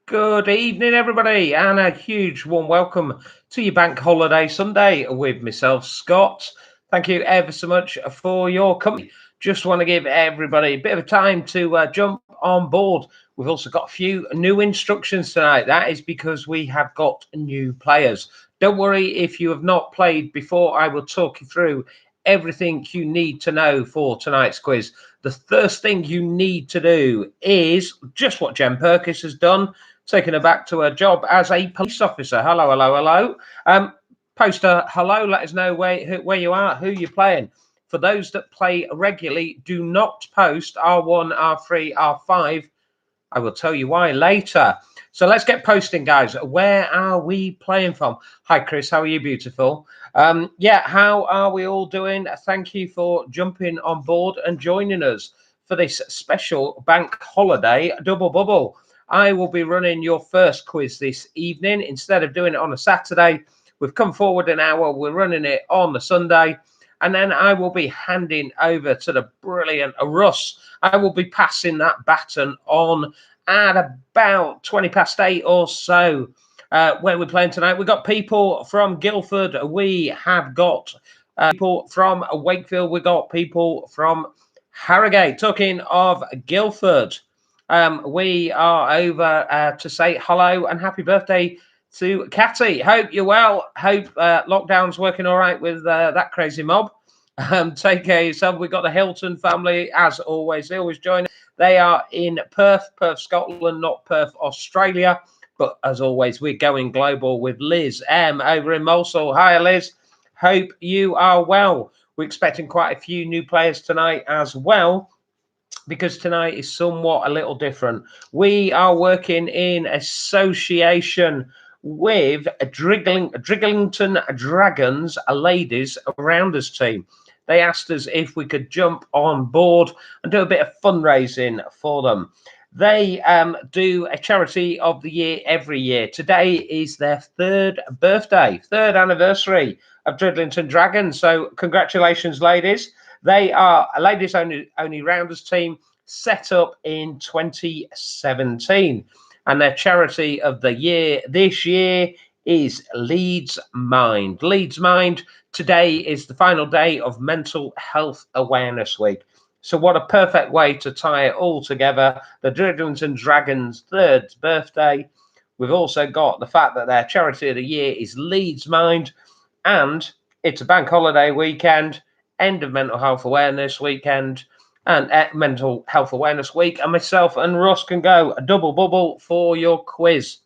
Good evening, everybody, and a huge warm welcome to your Bank Holiday Sunday with myself, Scott. Thank you ever so much for your company. Just want to give everybody a bit of time to jump on board. We've also got a few new instructions tonight. That is because we have got new players. Don't worry if you have not played before. I will talk you through everything you need to know for tonight's quiz. The first thing you need to do is just what Jen Perkis has done, taking her back to her job as a police officer. Hello, hello, hello. Post a hello, let us know where you are, who you're playing. For those that play regularly, do not post R1, R3, R5. I will tell you why later. So let's get posting, guys. Where are we playing from? Hi, Chris. How are you, beautiful? Yeah, how are we all doing? Thank you for jumping on board and joining us for this special bank holiday double bubble. I will be running your first quiz this evening. Instead of doing it on a Saturday, we've come forward an hour. We're running it on the Sunday. And then I will be handing over to the brilliant Russ. I will be passing that baton on at about 20 past 8 or so. Where we're playing tonight, we've got people from Guildford. We have got people from Wakefield. We've got people from Harrogate. Talking of Guildford, we are over to say hello and happy birthday to Catty. Hope you're well. Hope lockdown's working all right with that crazy mob. Take care of yourself. We've got the Hilton family, as always. They always join us. They are in Perth, Scotland, not Perth, Australia. But as always, we're going global with Liz M over in Mosul. Hi, Liz. Hope you are well. We're expecting quite a few new players tonight as well, because tonight is somewhat a little different. We are working in association with Driglington Dragons, a ladies rounders team. They asked us if we could jump on board and do a bit of fundraising for them. They do a charity of the year every year. Today is their third anniversary of Driglington Dragons. So congratulations, ladies. They are a ladies only rounders team set up in 2017. And their charity of the year this year is Leeds Mind. Leeds Mind. Today is the final day of Mental Health Awareness Week. So what a perfect way to tie it all together. The Driglington Dragons' third birthday. We've also got the fact that their charity of the year is Leeds Mind. And it's a bank holiday weekend, end of Mental Health Awareness weekend, and Mental Health Awareness Week. And myself and Russ can go a double bubble for your quiz.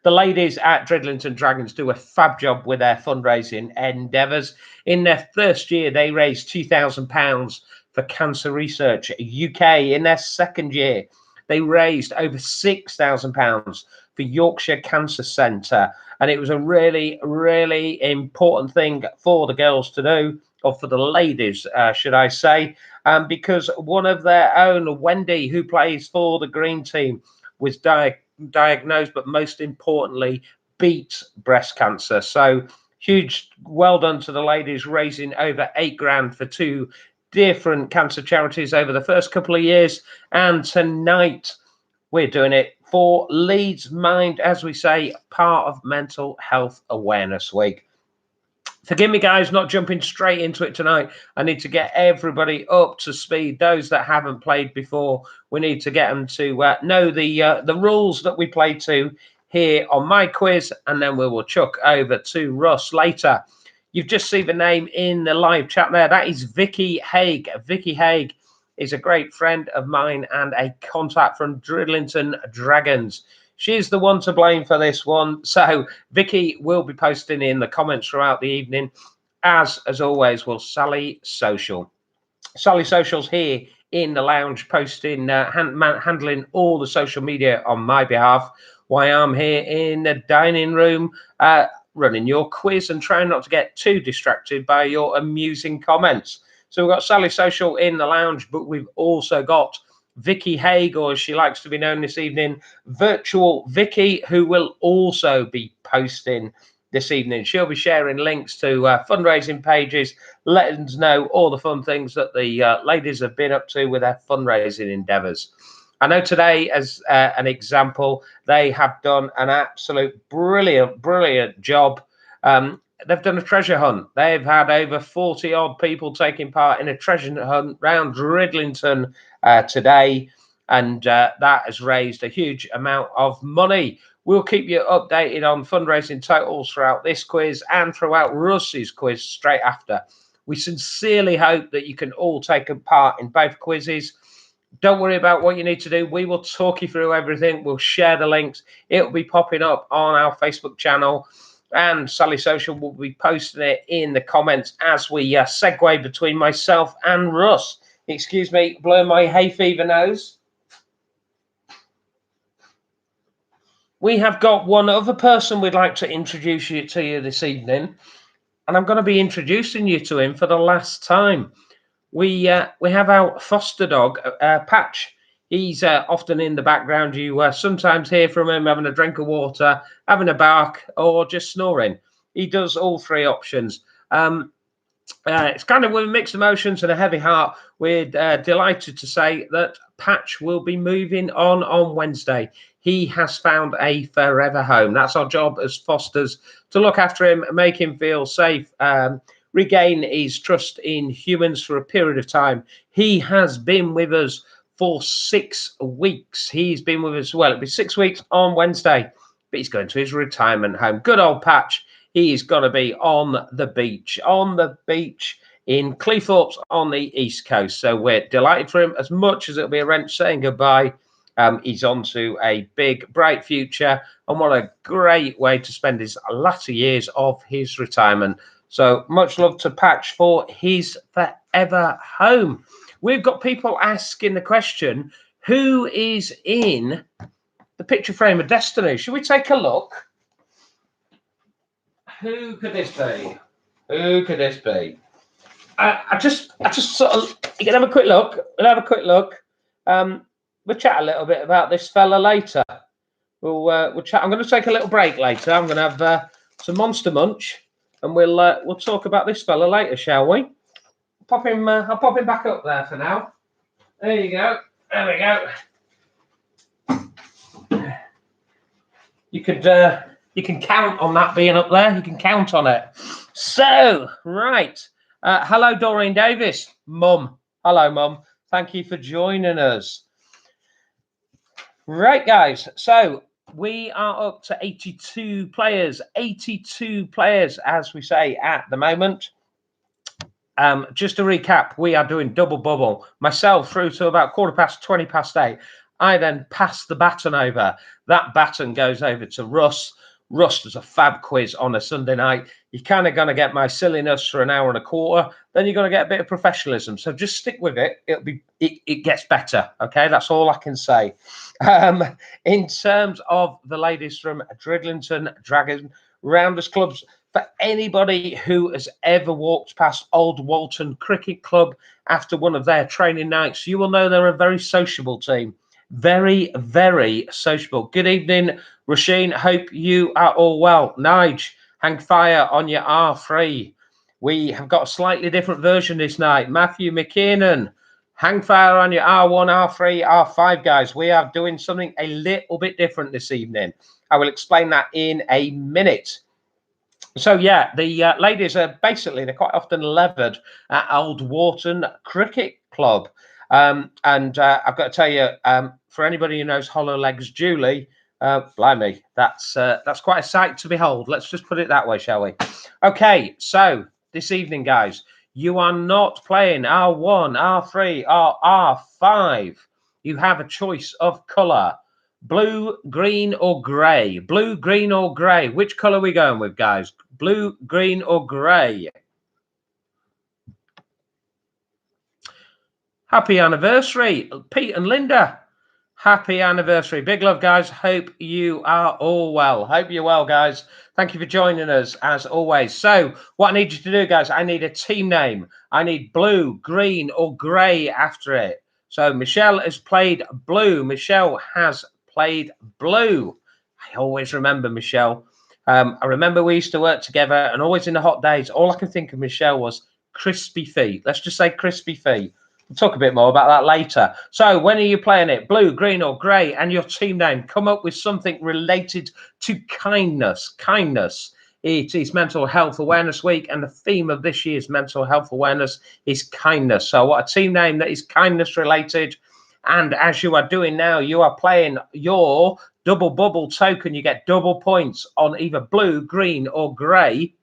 The ladies at Driglington Dragons do a fab job with their fundraising endeavours. In their first year, they raised £2,000 for Cancer Research UK. In their second year, they raised over £6,000 for Yorkshire Cancer Centre. And it was a really, really important thing for the girls to do, or for the ladies, should I say, because one of their own, Wendy, who plays for the Green team, was diagnosed, but most importantly, beat breast cancer. So huge well done to the ladies, raising over £8,000 for two different cancer charities over the first couple of years. And tonight we're doing it for Leeds Mind, as we say, part of Mental Health Awareness Week. Forgive me, guys, not jumping straight into it tonight. I need to get everybody up to speed. Those that haven't played before, we need to get them to know the rules that we play to here on my quiz, and then we will chuck over to Russ later. You've just seen the name in the live chat there. That is Vicky Haig. Vicky Haig is a great friend of mine and a contact from Driglington Dragons. She's the one to blame for this one. So Vicky will be posting in the comments throughout the evening, as always will Sally Social. Sally Social's here in the lounge posting, handling all the social media on my behalf, while I'm here in the dining room running your quiz and trying not to get too distracted by your amusing comments. So we've got Sally Social in the lounge, but we've also got Vicky Haig, or as she likes to be known this evening, Virtual Vicky, who will also be posting this evening. She'll be sharing links to fundraising pages, letting us know all the fun things that the ladies have been up to with their fundraising endeavours. I know today, as an example, they have done an absolute brilliant job. They've done a treasure hunt. They've had over 40 odd people taking part in a treasure hunt round Dridlington today, and that has raised a huge amount of money. We'll keep you updated on fundraising totals throughout this quiz and throughout Russ's quiz straight after. We sincerely hope that you can all take a part in both quizzes. Don't worry about what you need to do. We will talk you through everything. We'll share the links. It'll be popping up on our Facebook channel, and Sally Social will be posting it in the comments as we segue between myself and Russ. Excuse me, blowing my hay fever nose. We have got one other person we'd like to introduce you to this evening, and I'm going to be introducing you to him for the last time. We have our foster dog, Patch. He's often in the background. You sometimes hear from him having a drink of water, having a bark, or just snoring. He does all three options. It's kind of with mixed emotions and a heavy heart. We're delighted to say that Patch will be moving on Wednesday. He has found a forever home. That's our job as fosters, to look after him, make him feel safe, regain his trust in humans for a period of time. He has been with us for 6 weeks. He's been with us, well, it'll be 6 weeks on Wednesday, but he's going to his retirement home. Good old Patch. He's got to be on the beach in Cleethorpes on the East Coast. So we're delighted for him. As much as it'll be a wrench saying goodbye, he's on to a big, bright future. And what a great way to spend his latter years of his retirement. So much love to Patch for his forever home. We've got people asking the question, who is in the picture frame of destiny? Should we take a look? Who could this be? Who could this be? I just sort of, you can have a quick look. We'll have a quick look. We'll chat a little bit about this fella later. We'll chat. I'm going to take a little break later. I'm going to have some Monster Munch, and we'll talk about this fella later, shall we? I'll pop him back up there for now. There you go. There we go. You can count on that being up there. You can count on it. So, right. Hello, Doreen Davis. Mum. Hello, Mum. Thank you for joining us. Right, guys. So, we are up to 82 players. 82 players, as we say, at the moment. Just to recap, we are doing double bubble. Myself through to about 8:15. I then pass the baton over. That baton goes over to Russ. Russ does a fab quiz on a Sunday night. You're kind of going to get my silliness for an hour and a quarter. Then you're going to get a bit of professionalism. So just stick with it. It gets better. Okay, that's all I can say. In terms of the ladies from Dridlington Dragon Rounders Clubs, for anybody who has ever walked past Old Walton Cricket Club after one of their training nights, you will know they're a very sociable team. Very, very sociable. Good evening, Rasheen. Hope you are all well. Nige, hang fire on your R3. We have got a slightly different version this night. Matthew McKinnon, hang fire on your R1, R3, R5, guys. We are doing something a little bit different this evening. I will explain that in a minute. So, yeah, the ladies are basically, they're quite often levered at Old Walton Cricket Club. And I've got to tell you, for anybody who knows Hollow Legs Julie, blimey, that's quite a sight to behold. Let's just put it that way, shall we? Okay, so this evening, guys, you are not playing R1, R3, or R5. You have a choice of colour. Blue, green, or grey? Blue, green, or grey? Which colour are we going with, guys? Blue, green, or grey? Happy anniversary, Pete and Linda. Happy anniversary. Big love, guys. Hope you are all well. Hope you're well, guys. Thank you for joining us, as always. So what I need you to do, guys, I need a team name. I need blue, green, or grey after it. So Michelle has played blue. Michelle has played blue. I always remember Michelle. I remember we used to work together, and always in the hot days, all I can think of Michelle was crispy feet. Let's just say crispy feet. We'll talk a bit more about that later. So when are you playing it? Blue, green or grey? And your team name. Come up with something related to kindness. Kindness. It is Mental Health Awareness Week, and the theme of this year's Mental Health Awareness is kindness. So what a team name that is kindness related. And as you are doing now, you are playing your double bubble token. You get double points on either blue, green or grey.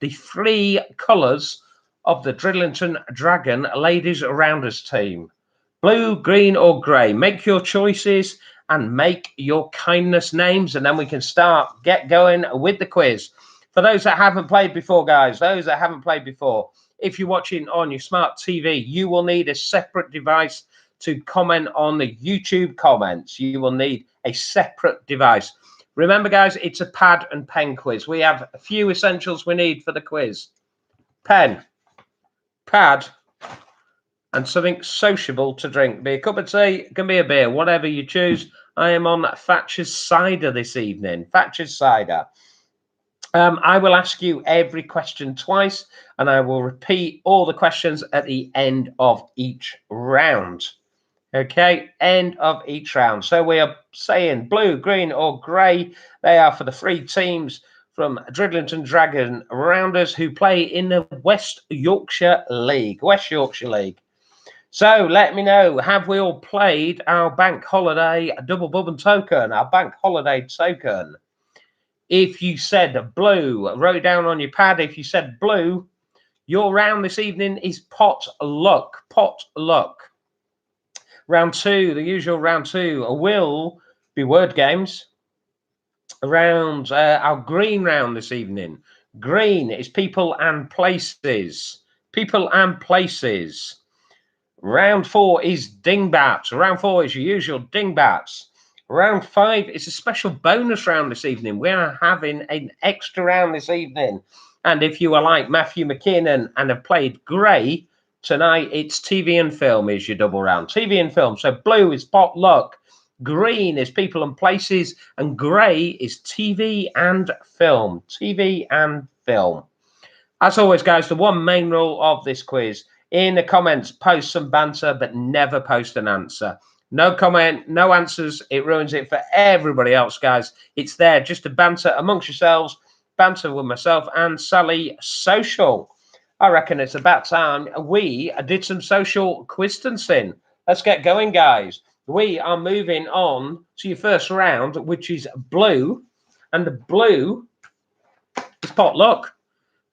The 3 colours of the Dridlington Dragon Ladies Rounders team. Blue, green or grey. Make your choices and make your kindness names, and then we can get going with the quiz. For those that haven't played before, guys, those that haven't played before, if you're watching on your smart TV, you will need a separate device to comment on the YouTube comments. You will need a separate device. Remember, guys, it's a pad and pen quiz. We have a few essentials we need for the quiz. Pen, pad, and something sociable to drink. Be a cup of tea, can be a beer, whatever you choose. I am on Thatcher's Cider this evening. Thatcher's Cider. I will ask you every question twice, and I will repeat all the questions at the end of each round. Okay, end of each round. So we are saying blue, green or grey. They are for the 3 teams from Dridlington Dragon Rounders who play in the West Yorkshire League. West Yorkshire League. So let me know, have we all played our bank holiday double bubble token, our bank holiday token? If you said blue, wrote it down on your pad. If you said blue, your round this evening is pot luck. Pot luck. Round 2, the usual round 2, will be word games. Around our green round this evening. Green is people and places. People and places. Round 4 is Dingbats. Round 4 is your usual Dingbats. Round 5 is a special bonus round this evening. We are having an extra round this evening. And if you are like Matthew McKinnon and have played grey, tonight it's TV and film is your double round. TV and film. So blue is pot luck. Green is people and places. And grey is TV and film. TV and film. As always, guys, the one main rule of this quiz, in the comments, post some banter, but never post an answer. No comment, no answers. It ruins it for everybody else, guys. It's there just to banter amongst yourselves, banter with myself and Sally Social. I reckon it's about time we did some social quistancing. Let's get going, guys. We are moving on to your first round, which is blue. And the blue is pot luck.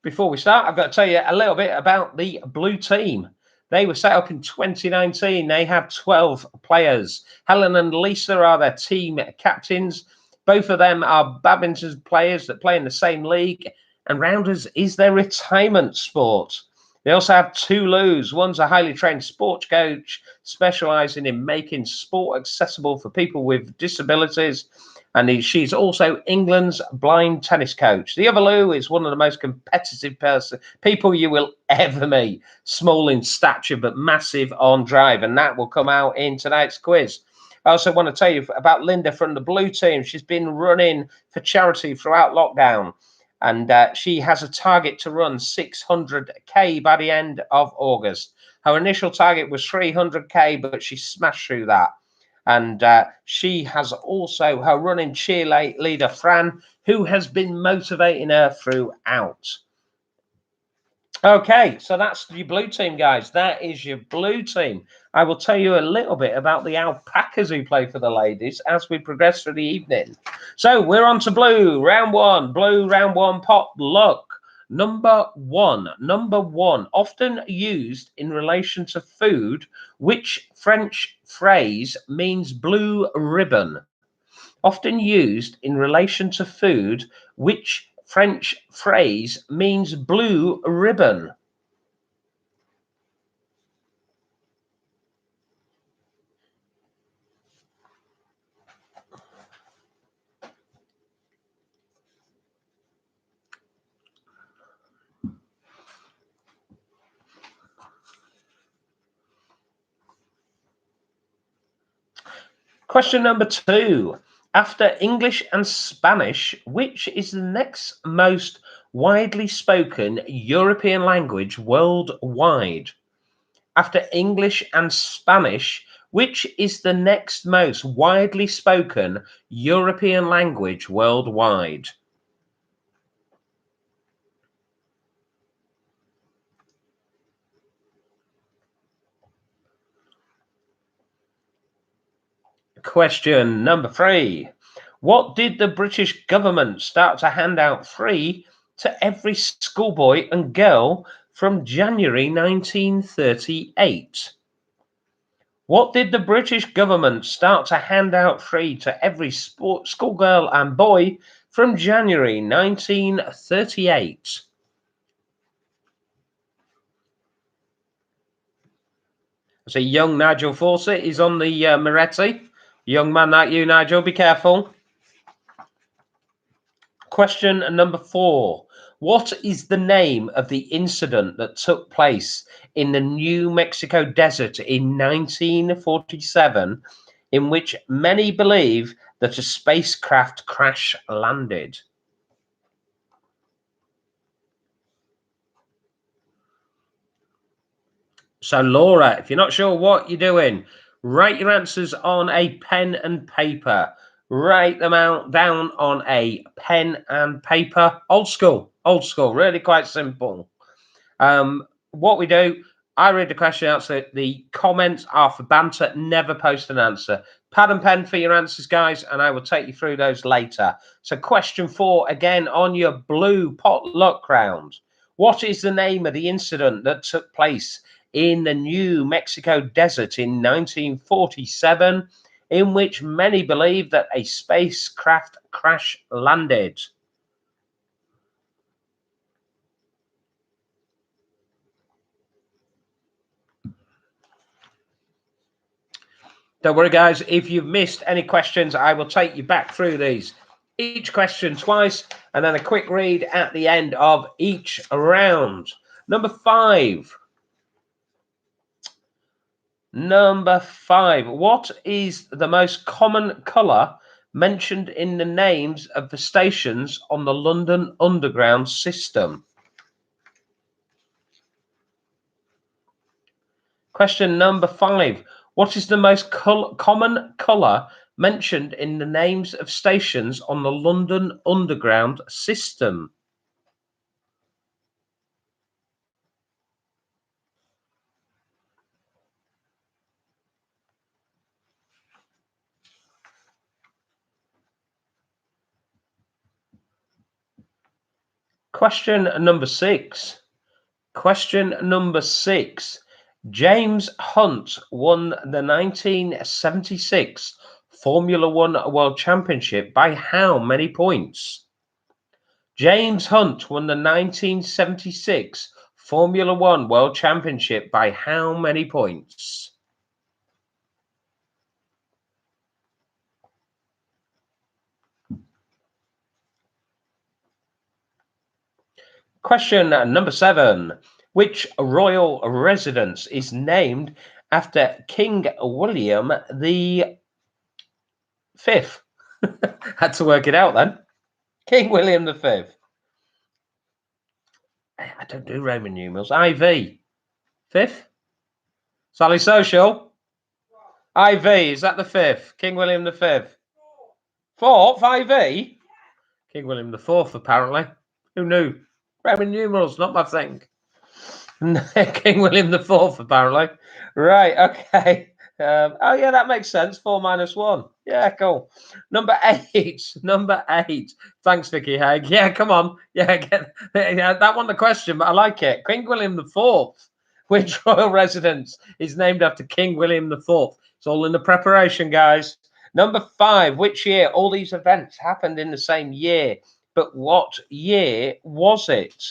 Before we start, I've got to tell you a little bit about the blue team. They were set up in 2019. They have 12 players. Helen and Lisa are their team captains. Both of them are badminton players that play in the same league. And Rounders is their retirement sport. They also have 2 Loos. One's a highly trained sports coach specialising in making sport accessible for people with disabilities. And she's also England's blind tennis coach. The other Lou is one of the most competitive people you will ever meet. Small in stature, but massive on drive. And that will come out in tonight's quiz. I also want to tell you about Linda from the blue team. She's been running for charity throughout lockdown. And she has a target to run 600K by the end of August. Her initial target was 300K, but she smashed through that. And she has also her running cheerleader, Fran, who has been motivating her throughout. Okay, so that's your blue team, guys. That is your blue team. I will tell you a little bit about the alpacas who play for the ladies as we progress through the evening. So we're on to blue, round 1. Blue, round 1, pot luck. Number one, often used in relation to food, which French phrase means blue ribbon? Often used in relation to food, which French phrase means blue ribbon? Question number 2. After English and Spanish, which is the next most widely spoken European language worldwide? After English and Spanish, which is the next most widely spoken European language worldwide? Question number 3. What did the British government start to hand out free to every schoolboy and girl from January 1938? What did the British government start to hand out free to every schoolgirl and boy from January 1938? So young Nigel Fawcett is on the Moretti. Young man like you, Nigel, be careful. Question number 4. What is the name of the incident that took place in the New Mexico desert in 1947, in which many believe that a spacecraft crash landed? So, Laura, if you're not sure what you're doing, write your answers on a pen and paper. Write them out down on a pen and paper. Old school, really quite simple. What we do, I read the question out, so the comments are for banter, never post an answer. Pad and pen for your answers, guys, and I will take you through those later. So question 4, again, on your blue potluck round. What is the name of the incident that took place in the New Mexico desert in 1947, in which many believe that a spacecraft crash landed? Don't worry, guys. If you've missed any questions, I will take you back through these. Each question twice, and then a quick read at the end of each round. Number 5. What is the most common colour mentioned in the names of the stations on the London Underground system? Question number 5. What is the most common colour mentioned in the names of stations on the London Underground system? Question number 6. James Hunt won the 1976 Formula One World Championship by how many points? James Hunt won the 1976 Formula One World Championship by how many points? Question number 7. Which royal residence is named after King William the Fifth? Had to work it out then. King William the Fifth. I don't do Roman numerals. IV. Fifth? Sally Social. IV. Is that the fifth? King William the Fifth. Fourth? IV? King William the Fourth, apparently. Who knew? Roman numerals, not my thing. King William the Fourth, apparently. Right, okay. Oh, yeah, that makes sense. 4 minus 1. Yeah, cool. Number 8. Thanks, Vicky Haig. Yeah, come on. Yeah, that wasn't the question, but I like it. King William the Fourth. Which royal residence is named after King William the Fourth? It's all in the preparation, guys. Number 5. Which year? All these events happened in the same year, but what year was it?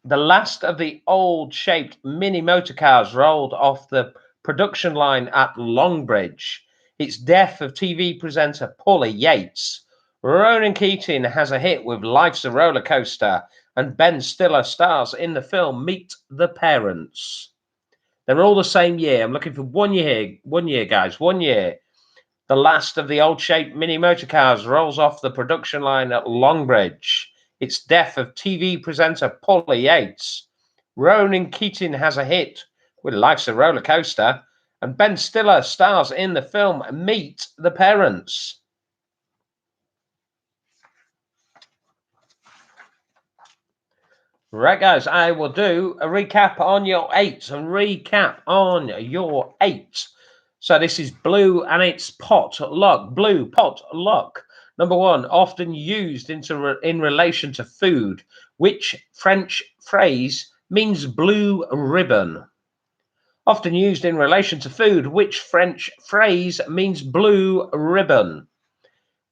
The last of the old-shaped mini motor cars rolled off the production line at Longbridge. It's death of TV presenter Paula Yates. Ronan Keating has a hit with Life's a Roller Coaster, and Ben Stiller stars in the film Meet the Parents. They're all the same year. I'm looking for 1 year. 1 year, guys. 1 year. The last of the old-shaped mini motor cars rolls off the production line at Longbridge. It's death of TV presenter Paula Yates. Ronan Keating has a hit with Life's a Roller Coaster, and Ben Stiller stars in the film Meet the Parents. Right, guys, I will do a recap on your 8. So this is blue and it's pot luck. Blue pot luck. Number 1, often used in relation to food. Which French phrase means blue ribbon? Often used in relation to food. Which French phrase means blue ribbon?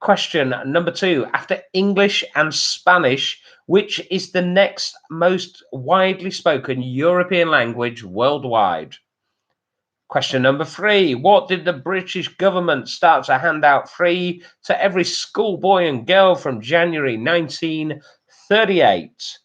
Question number 2. After English and Spanish, which is the next most widely spoken European language worldwide? Question number 3. What did the British government start to hand out free to every schoolboy and girl from January 1938?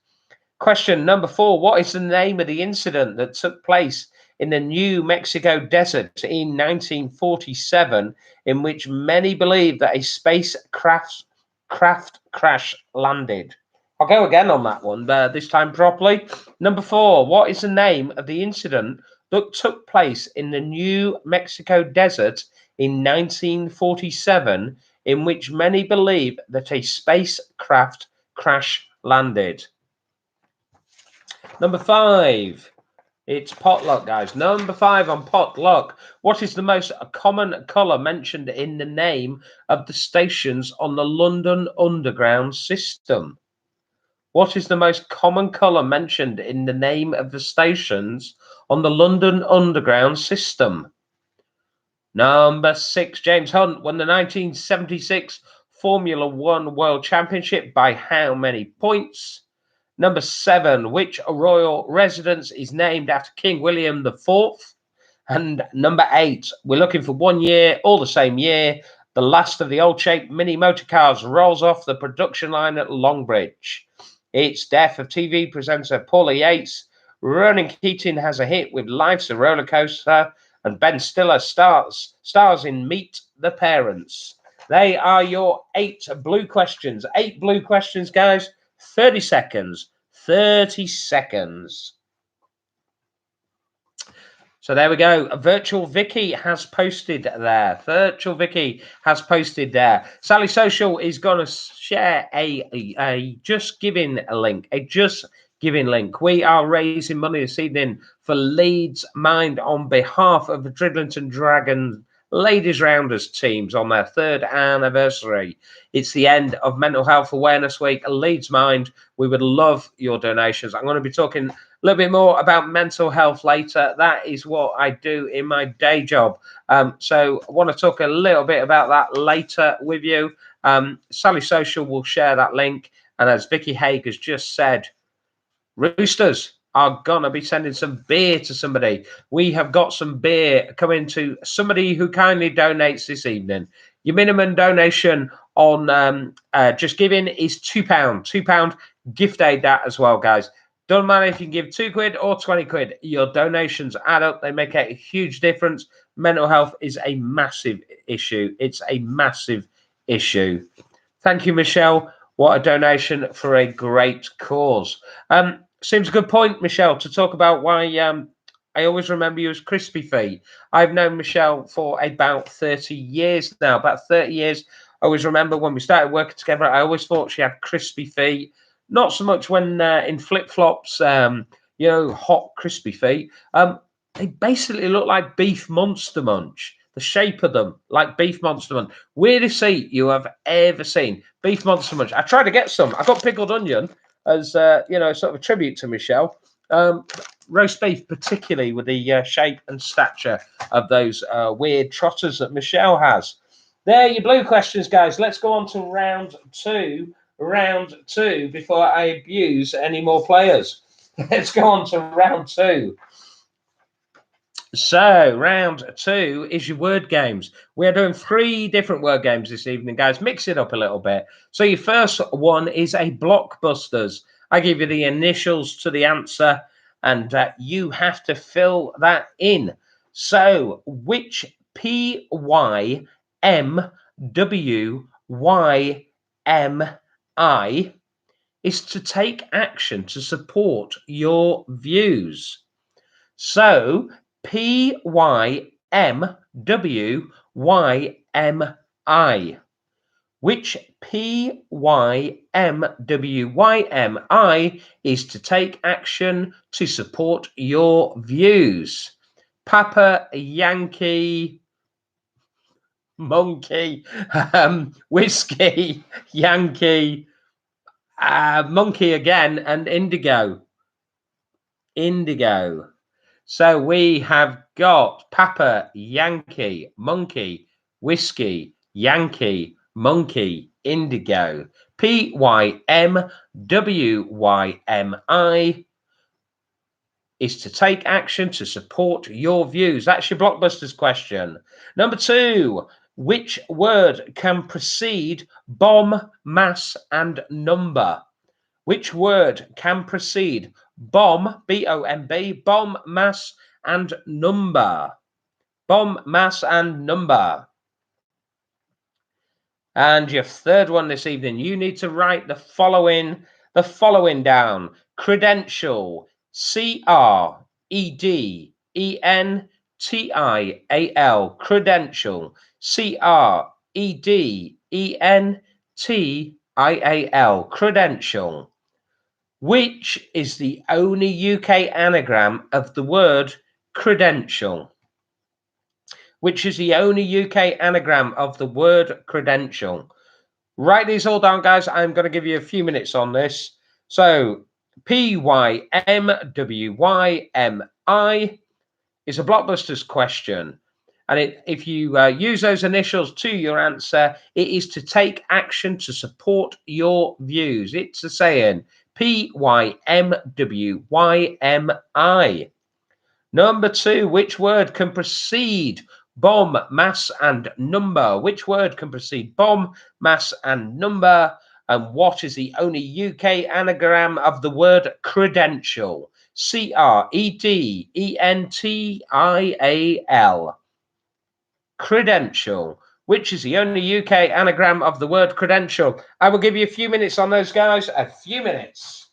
Question number 4. What is the name of the incident that took place in the New Mexico desert in 1947, in which many believe that a spacecraft crash landed? I'll go again on that one, this time properly. Number 4. What is the name of the incident that took place in the New Mexico desert in 1947, in which many believe that a spacecraft crash landed? Number 5. It's potluck, guys. Number 5 on potluck. What is the most common colour mentioned in the name of the stations on the London Underground system? What is the most common colour mentioned in the name of the stations on the London Underground system? Number 6. James Hunt won the 1976 Formula One World Championship by how many points? Number 7, which royal residence is named after King William IV? And number 8, we're looking for 1 year, all the same year. The last of the old-shaped mini motor cars rolls off the production line at Longbridge. It's death of TV presenter Paula Yates. Ronan Keating has a hit with Life's a Roller Coaster. And Ben Stiller stars in Meet the Parents. They are your 8 blue questions. 8 blue questions, guys. 30 seconds. 30 seconds. So there we go. Virtual Vicky has posted there. Sally Social is going to share a Just Giving link. We are raising money this evening for Leeds Mind on behalf of the Dridlington Dragons Ladies Rounders teams on their 3rd anniversary. It's the end of Mental Health Awareness Week. Leeds Mind, we would love your donations. I'm going to be talking a little bit more about mental health later. That is what I do in my day job. So I want to talk a little bit about that later with you. Sally Social will share that link. And as Vicky Haig has just said, Roosters are going to be sending some beer to somebody. We have got some beer coming to somebody who kindly donates this evening. Your minimum donation on Just Giving is £2. £2 gift aid that as well, guys. Doesn't matter if you can give £2 or 20 quid. Your donations add up. They make a huge difference. Mental health is a massive issue. It's a massive issue. Thank you, Michelle. What a donation for a great cause. Seems a good point, Michelle, to talk about why I always remember you as Crispy Feet. I've known Michelle for about 30 years now. About 30 years. I always remember when we started working together, I always thought she had crispy feet. Not so much when in flip-flops, hot crispy feet. They basically look like beef Monster Munch. The shape of them, like beef Monster Munch. Weirdest feet you have ever seen. Beef Monster Munch. I tried to get some. I got pickled onion as sort of a tribute to Michelle. Roast beef, particularly with the shape and stature of those weird trotters that Michelle has. There are your blue questions, guys. Let's go on to round two. Before I abuse any more players. Let's go on to round 2. So, round 2 is your word games. We are doing 3 different word games this evening, guys. Mix it up a little bit. So, your first one is a blockbusters. I give you the initials to the answer, and you have to fill that in. So, which PYMWYMI is to take action to support your views? So PYMWYMI. Which PYMWYMI is to take action to support your views? Papa, Yankee, Monkey, Whiskey, Yankee, Monkey again, and Indigo. Indigo. So we have got Papa, Yankee, Monkey, Whiskey, Yankee, Monkey, Indigo. PYMWYMI is to take action to support your views. That's your blockbusters question. Number 2, which word can precede bomb, mass, and number? Which word can precede bomb, B-O-M-B, bomb, mass, and number? Bomb, mass, and number. And your third one this evening, you need to write the following down. Credential, C-R-E-D-E-N-T-I-A-L, credential, C-R-E-D-E-N-T-I-A-L, credential. Which is the only UK anagram of the word credential? Which is the only UK anagram of the word credential? Write these all down, guys. I'm going to give you a few minutes on this. So PYMWYMI is a blockbusters question. And if you use those initials to your answer, it is to take action to support your views. It's a saying. PYMWYMI. Number 2, which word can precede bomb, mass, and number? Which word can precede bomb, mass, and number? And what is the only UK anagram of the word credential? C-R-E-D-E-N-T-I-A-L. Credential. Which is the only UK anagram of the word credential? I will give you a few minutes on those, guys. A few minutes.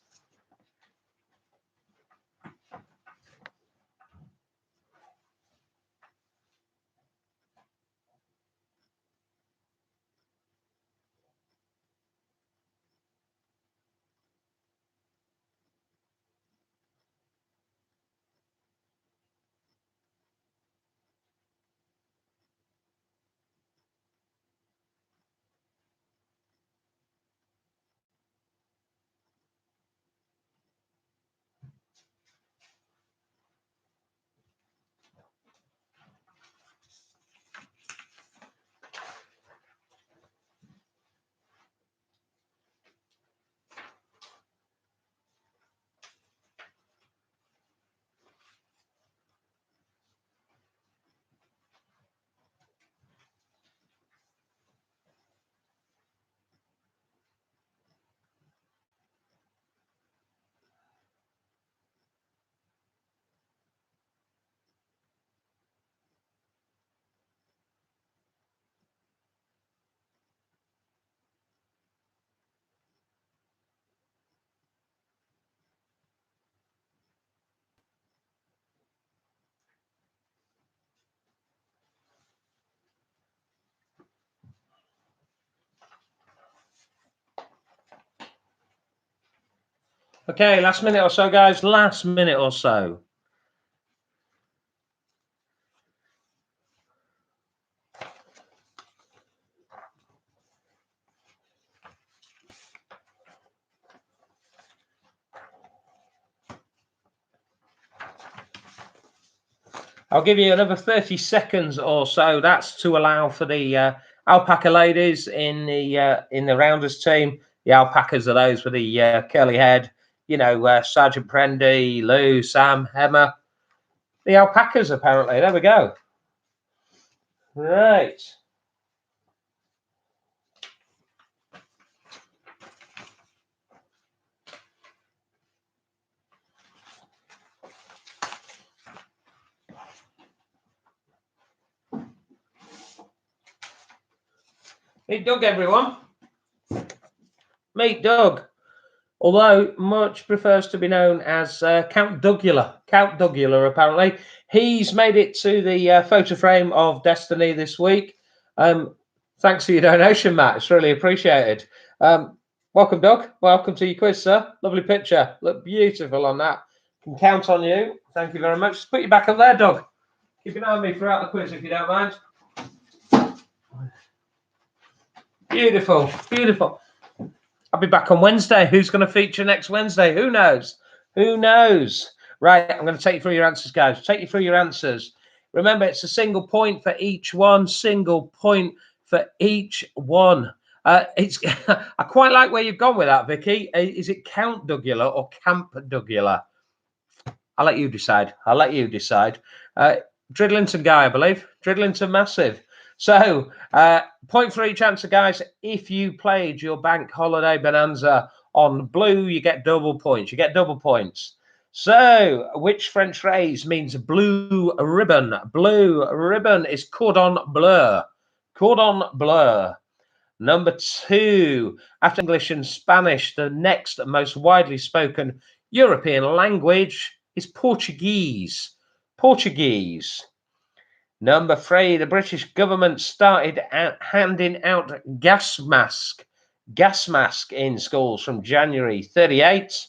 Okay, last minute or so, guys. Last minute or so. I'll give you another 30 seconds or so. That's to allow for the alpaca ladies in the rounders team. The alpacas are those with the curly head. You know, Sergeant Prendy, Lou, Sam, Emma. The alpacas, apparently. There we go. Right. Meet Doug, everyone. Meet Doug. although much prefers to be known as Count Dugula. Count Dugula, apparently. He's made it to the photo frame of Destiny this week. Thanks for your donation, Matt. It's really appreciated. Welcome, Doug. Welcome to your quiz, sir. Lovely picture. Look beautiful on that. Can count on you. Thank you very much. Just put you back up there, Doug. Keep an eye on me throughout the quiz if you don't mind. Beautiful, beautiful. I'll be back on Wednesday. Who's going to feature next Wednesday? Who knows? Who knows? Right, I'm going to take you through your answers, guys. Take you through your answers. Remember, it's a single point for each one. Single point for each one. It's. I quite like where you've gone with that, Vicky. Is it Count Dugula or Camp Dugula? I'll let you decide. I'll let you decide. Dridlington guy, I believe. Dridlington massive. So, point for each answer, guys. If you played your bank holiday bonanza on blue, you get double points. You get double points. So, which French phrase means blue ribbon? Blue ribbon is cordon bleu. Cordon bleu. Number 2, after English and Spanish, the next most widely spoken European language is Portuguese. Portuguese. Number 3, the British government started handing out gas mask in schools from January 38.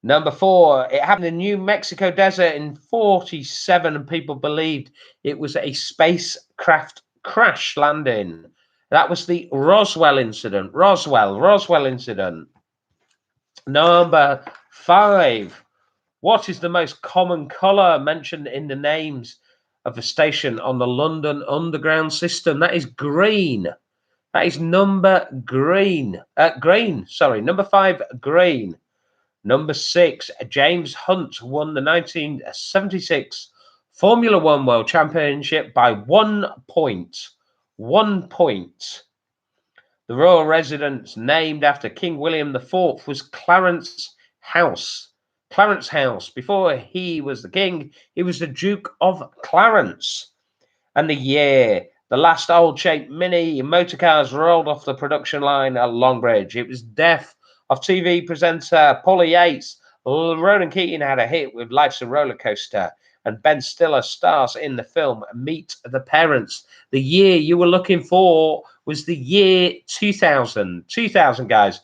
Number 4, it happened in New Mexico desert in 47 and people believed it was a spacecraft crash landing. That was the Roswell incident. Roswell incident. Number 5, what is the most common colour mentioned in the names of the station on the London Underground system? That is green. That is number green. Number 5, green. Number 6, James Hunt won the 1976 Formula One World Championship by 1 point. 1 point. The royal residence named after King William IV was Clarence House. Clarence House. Before he was the king, he was the Duke of Clarence. And the year the last old-shaped mini motorcars rolled off the production line at Longbridge. It was death of TV presenter Paula Yates. Ronan Keating had a hit with Life's a Roller Coaster, and Ben Stiller stars in the film Meet the Parents. The year you were looking for was the year 2000. 2000, guys.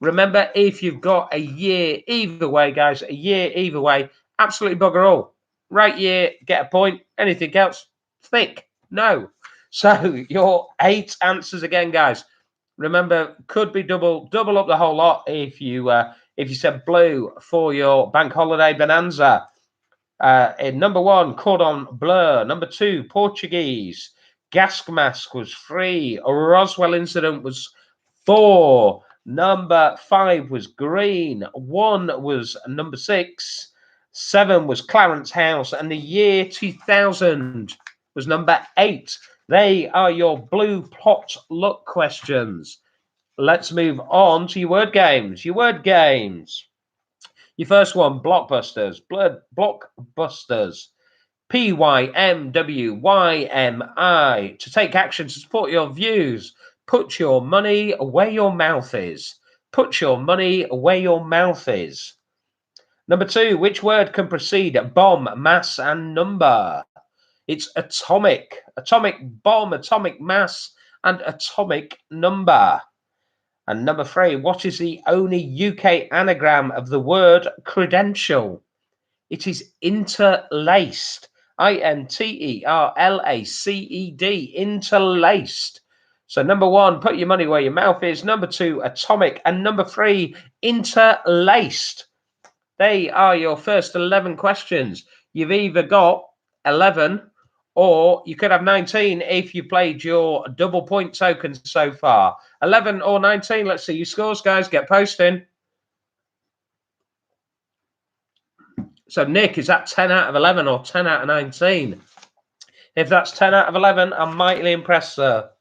Remember, if you've got a year either way, guys, a year either way, absolutely bugger all. Right year, get a point. Anything else? Thick. No. So your 8 answers again, guys. Remember, could be double up the whole lot if you said blue for your bank holiday bonanza. In number 1, cordon bleu. Number 2, Portuguese. Gas mask was 3. A Roswell incident was 4. Number 5 was green. 1 was number 6. 7 was Clarence House. And the year 2000 was number 8. They are your blue pot luck questions. Let's move on to your word games. Your word games. Your first one, blockbusters. Blockbusters. PYMWYMI. To take action to support your views. Put your money where your mouth is. Put your money where your mouth is. Number 2, which word can precede bomb, mass, and number? It's atomic. Atomic bomb, atomic mass, and atomic number. And number 3, what is the only UK anagram of the word credential? It is interlaced. INTERLACED. Interlaced. So number 1, put your money where your mouth is. Number 2, atomic. And number 3, interlaced. They are your first 11 questions. You've either got 11 or you could have 19 if you played your double point tokens so far. 11 or 19. Let's see your scores, guys. Get posting. So, Nick, is that 10 out of 11 or 10 out of 19? If that's 10 out of 11, I'm mightily impressed, sir.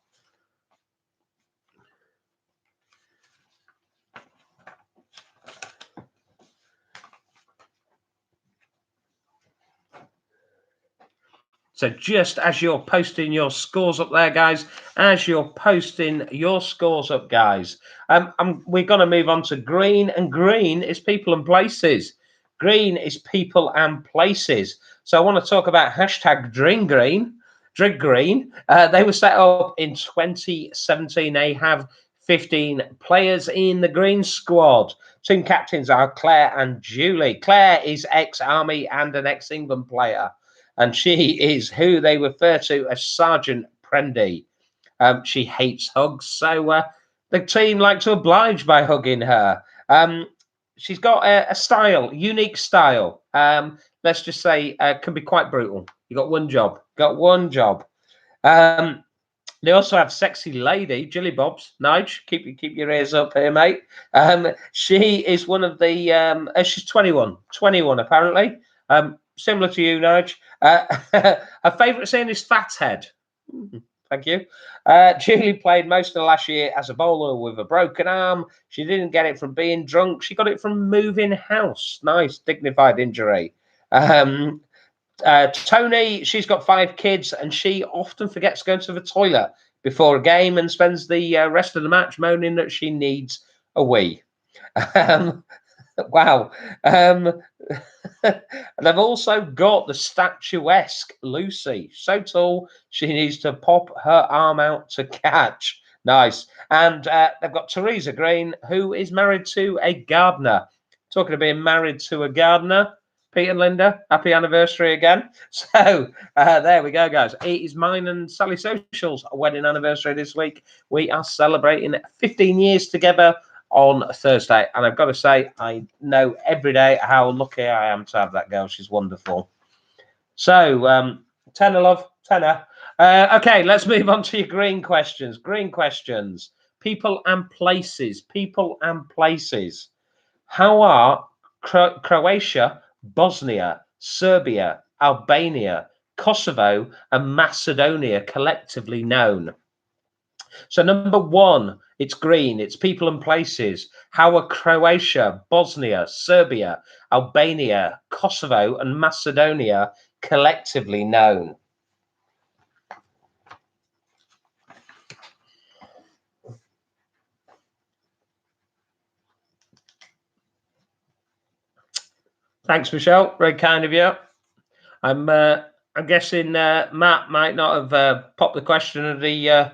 So just as you're posting your scores up there, guys, as you're posting your scores up, guys, we're going to move on to green, and green is people and places. Green is people and places. So I want to talk about hashtag Drink Green. Drink Green. They were set up in 2017. They have 15 players in the green squad. Team captains are Claire and Julie. Claire is ex-Army and an ex-England player, and she is who they refer to as Sergeant Prendy. She hates hugs, so the team like to oblige by hugging her. She's got a style, unique style. Let's just say can be quite brutal. You got one job. Got one job. They also have sexy lady, Jilly Bobs. Nige, keep your ears up here, mate. She is one of the. She's 21 apparently. Similar to you, Nige. Her favourite scene is Fathead. Thank you. Julie played most of the last year as a bowler with a broken arm. She didn't get it from being drunk. She got it from moving house. Nice, dignified injury. Tony, she's got 5 kids, and she often forgets to go to the toilet before a game and spends the rest of the match moaning that she needs a wee. Wow. And they've also got the statuesque Lucy. So tall, she needs to pop her arm out to catch. Nice. And they've got Teresa Green, who is married to a gardener. Talking of being married to a gardener, Pete and Linda, happy anniversary again. So there we go, guys. It is mine and Sally Social's wedding anniversary this week. We are celebrating 15 years together on Thursday, and I've got to say, I know every day how lucky I am to have that girl. She's wonderful. So, tenner, love, tenner. Okay, let's move on to your green questions. Green questions. People and places. People and places. How are Croatia, Bosnia, Serbia, Albania, Kosovo, and Macedonia collectively known? So number 1, it's green, it's people and places. How are Croatia, Bosnia, Serbia, Albania, Kosovo, and Macedonia collectively known? Thanks, Michelle. Very kind of you. I'm guessing Matt might not have popped the question of the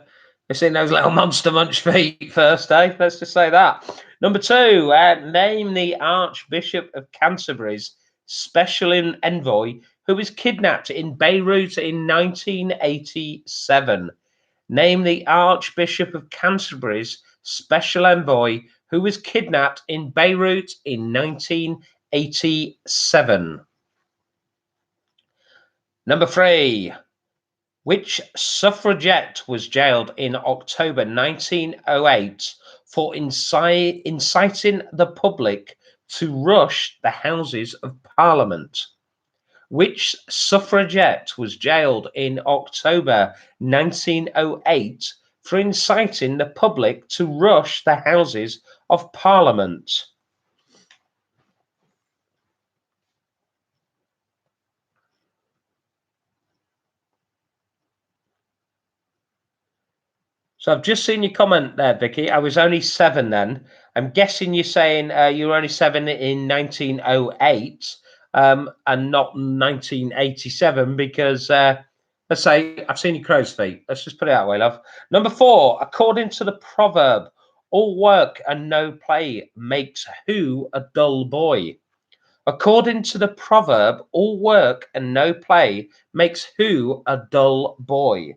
seen those little monster munch feet first, eh? Let's just say that. Number 2, name the Archbishop of Canterbury's special envoy who was kidnapped in Beirut in 1987. Name the Archbishop of Canterbury's special envoy who was kidnapped in Beirut in 1987. Number 3. Which suffragette was jailed in October 1908 for inciting the public to rush the Houses of Parliament? Which suffragette was jailed in October 1908 for inciting the public to rush the Houses of Parliament? So I've just seen your comment there, Vicky. I was only 7 then. I'm guessing you're saying you were only 7 in 1908 and not 1987 because, let's say, I've seen your crow's feet. Let's just put it that way, love. Number 4, according to the proverb, all work and no play makes who a dull boy? According to the proverb, all work and no play makes who a dull boy?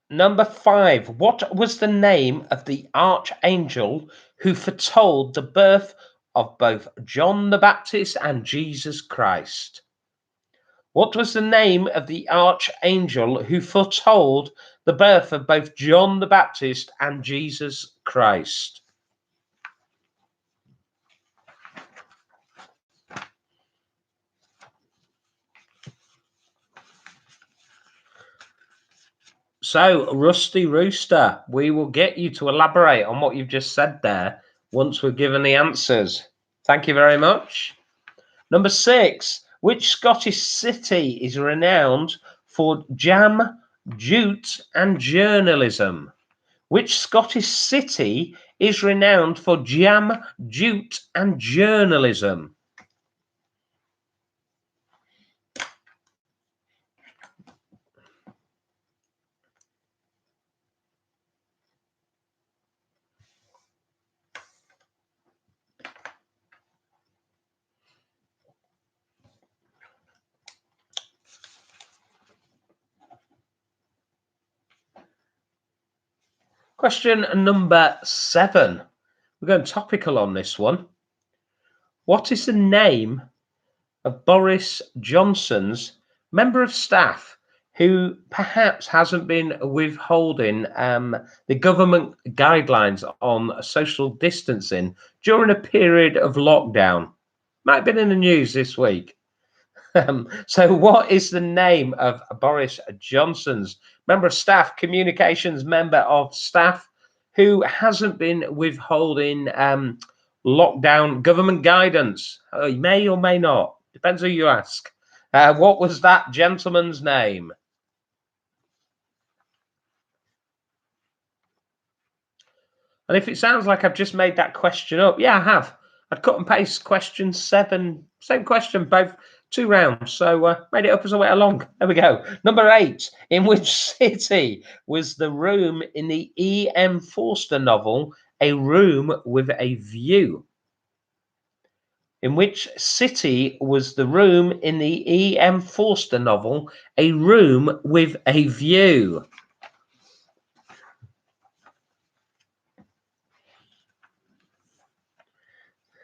Number 5, what was the name of the archangel who foretold the birth of both John the Baptist and Jesus Christ? What was the name of the archangel who foretold the birth of both John the Baptist and Jesus Christ? So, Rusty Rooster, we will get you to elaborate on what you've just said there once we're given the answers. Thank you very much. Number 6, which Scottish city is renowned for jam, jute, and journalism? Which Scottish city is renowned for jam, jute, and journalism? Question number 7. We're going topical on this one. What is the name of Boris Johnson's member of staff who perhaps hasn't been withholding the government guidelines on social distancing during a period of lockdown? Might have been in the news this week. So what is the name of Boris Johnson's member of staff, communications member of staff, who hasn't been withholding lockdown government guidance? He may or may not. Depends who you ask. What was that gentleman's name? And if it sounds like I've just made that question up, yeah, I have. I'd cut and paste question 7, same question, both 2 rounds. So made it up as I went along. There we go. Number 8. In which city was the room in the E.M. Forster novel A Room with a View? In which city was the room in the E.M. Forster novel A Room with a View?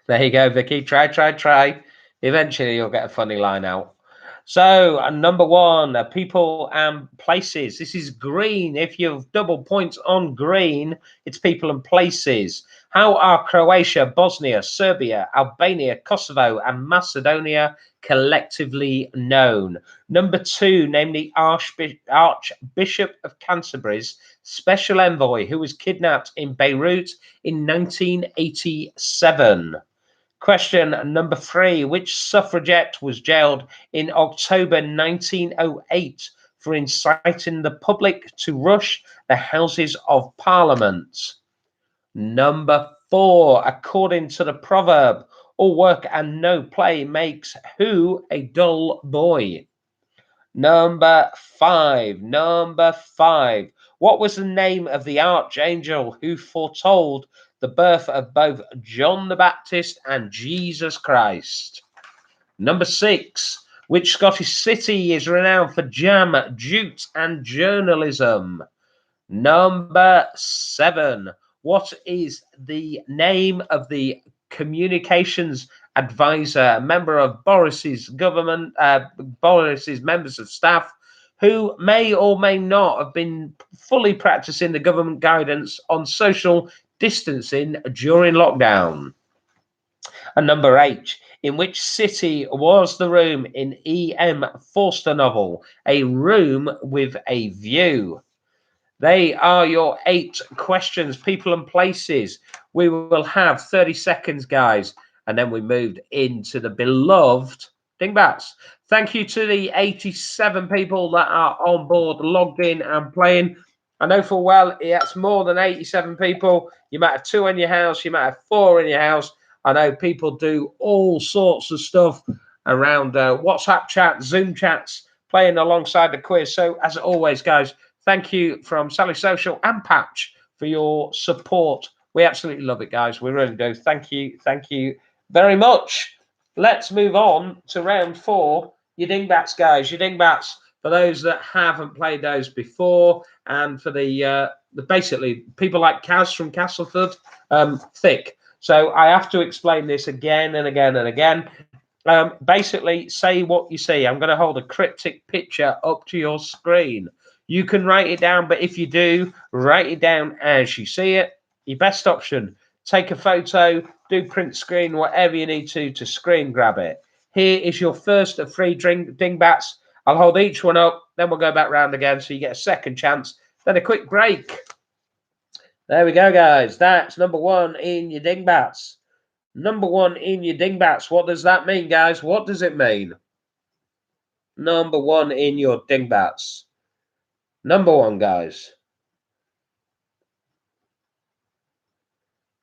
There you go, Vicky. Try. Eventually, you'll get a funny line out. So, number 1, people and places. This is green. If you've double points on green, it's people and places. How are Croatia, Bosnia, Serbia, Albania, Kosovo, and Macedonia collectively known? Number 2, name the Archbishop of Canterbury's special envoy who was kidnapped in Beirut in 1987. Question number 3. Which suffragette was jailed in October 1908 for inciting the public to rush the Houses of Parliament? Number 4. According to the proverb, all work and no play makes who a dull boy? Number 5. What was the name of the archangel who foretold the birth of both John the Baptist and Jesus Christ? Number 6. Which Scottish city is renowned for jam, jute, and journalism? Number 7. What is the name of the communications advisor, member of Boris's government, Boris's members of staff, who may or may not have been fully practicing the government guidance on social distancing during lockdown? And number 8, in which city was the room in E.M. Forster novel A Room with a View? They are your 8 questions, people and places. We will have 30 seconds, guys, and then we moved into the beloved Dingbats. Thank you to the 87 people that are on board, logged in and playing. I know full well it's more than 87 people. You might have 2 in your house, you might have 4 in your house. I know people do all sorts of stuff around WhatsApp chat, Zoom chats, playing alongside the quiz. So as always, guys, thank you from Sally Social and Patch for your support. We absolutely love it, guys. We really do. Thank you very much. Let's move on to round 4. Your Dingbats, guys. Your Dingbats, for those that haven't played those before, and for the basically people like Kaz from Castleford, thick. So I have to explain this again and again and again. Basically, say what you see. I'm going to hold a cryptic picture up to your screen. You can write it down, but if you do, write it down as you see it. Your best option, take a photo, do print screen, whatever you need to screen grab it. Here is your first of 3 Dingbats. I'll hold each one up, then we'll go back round again, so you get a second chance Then a quick break. There we go, guys. That's number one in your Dingbats. Number one in your Dingbats. What does that mean, guys? What does it mean? Number one in your Dingbats. Number one, guys.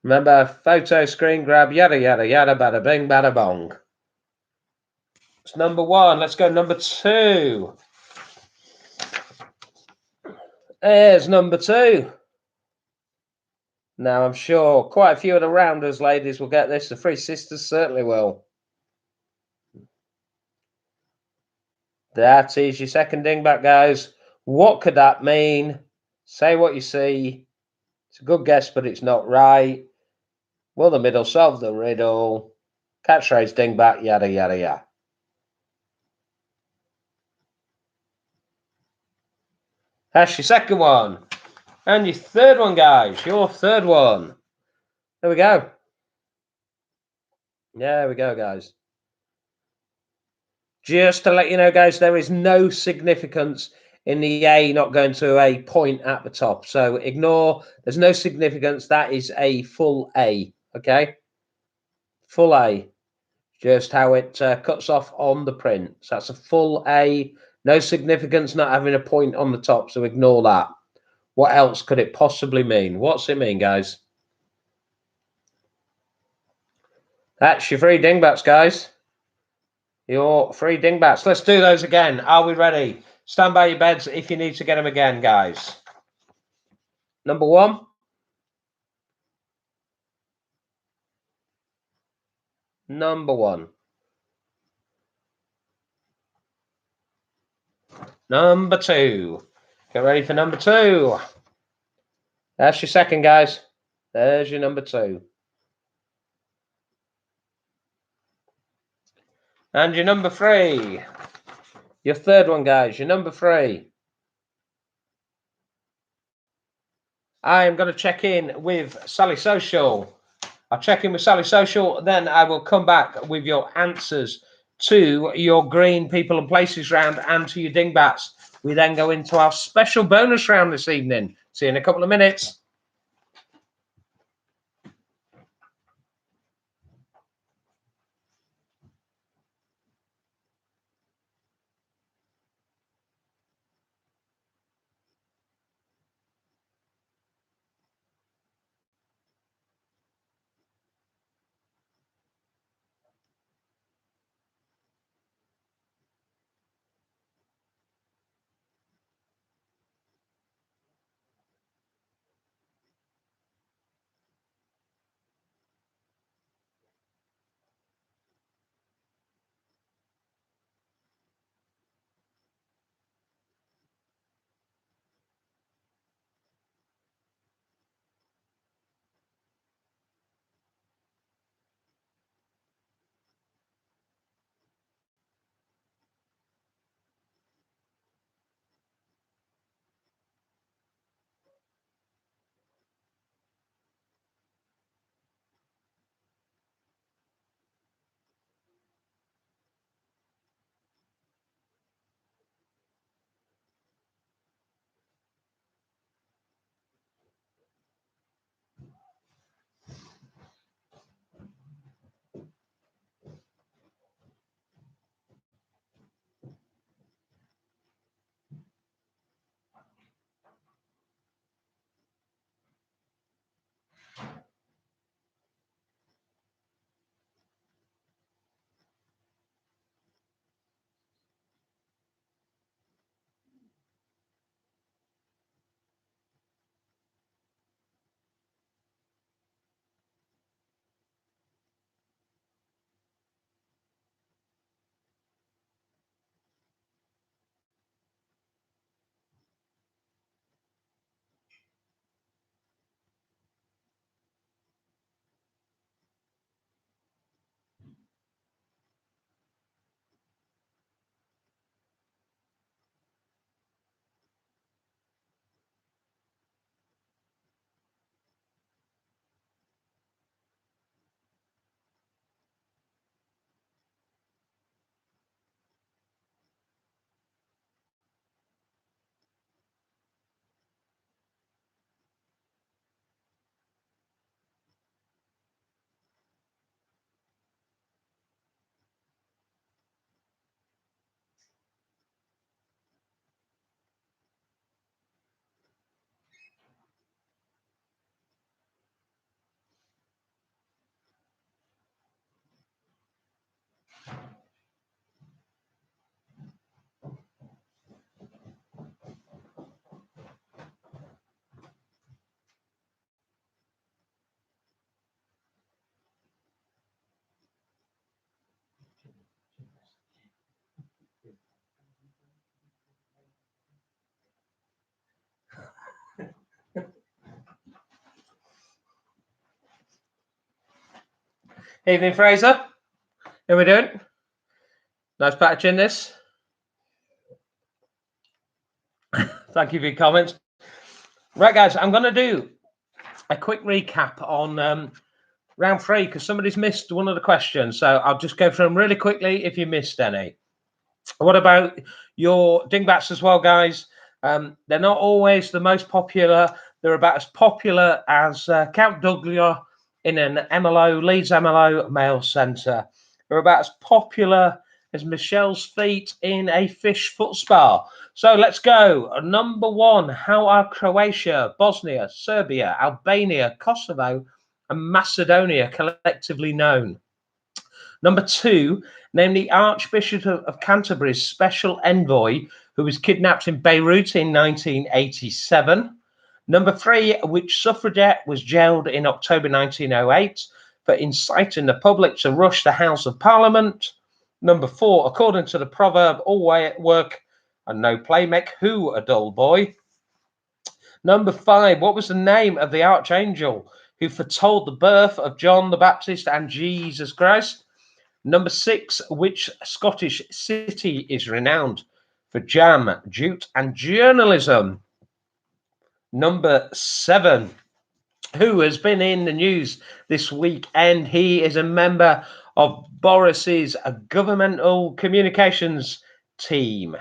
Remember, photo, screen grab, yada, yada, yada, bada, bing, bada, bong. It's number one. Let's go number two. There's number two. Now, I'm sure quite a few of the rounders ladies will get this. The three sisters certainly will. That is your second dingbat, guys. What could that mean? Say what you see. It's a good guess, but it's not right. Will the middle solve the riddle? Catchphrase dingbat, yada, yada, yada. That's your second one. And your third one, guys. Your third one. There we go. There we go, guys. Just to let you know, guys, there is no significance in the A not going to a point at the top. So ignore, there's no significance. That is a full A, okay? Full A. Just how it cuts off on the print. So that's a full A. No significance, not having a point on the top. So ignore that. What else could it possibly mean? What's it mean, guys? That's your three dingbats, guys. Your three dingbats. Let's do those again. Are we ready? Stand by your beds if you need to get them again, guys. Number one. Number one. Number two. Get ready for number two. That's your second, guys. There's your number two. And your number three. Your third one, guys. Your number three. I am going to check in with Sally Social. I'll check in with Sally Social, then I will come back with your answers to your green people and places round and to your dingbats. We then go into our special bonus round this evening. See you in a couple of minutes. Evening, Fraser. How we doing? Nice patch in this. Thank you for your comments. Right, guys, I'm going to do a quick recap on round 3 because somebody's missed one of the questions. So I'll just go through them really quickly if you missed any. What about your Dingbats as well, guys? They're not always the most popular. They're about as popular as Count Douglas in an MLO, Leeds MLO mail centre. They're about as popular as Michelle's feet in a fish foot spa. So let's go. Number 1, how are Croatia, Bosnia, Serbia, Albania, Kosovo, and Macedonia collectively known? Number 2, name the Archbishop of Canterbury's special envoy who was kidnapped in Beirut in 1987. Number 3, which suffragette was jailed in October 1908 for inciting the public to rush the House of Parliament. Number 4, according to the proverb, all work and no play make who a dull boy. Number 5, what was the name of the archangel who foretold the birth of John the Baptist and Jesus Christ? Number 6, which Scottish city is renowned for jam, jute, and journalism? Number 7, who has been in the news this week, and he is a member of Boris's governmental communications team.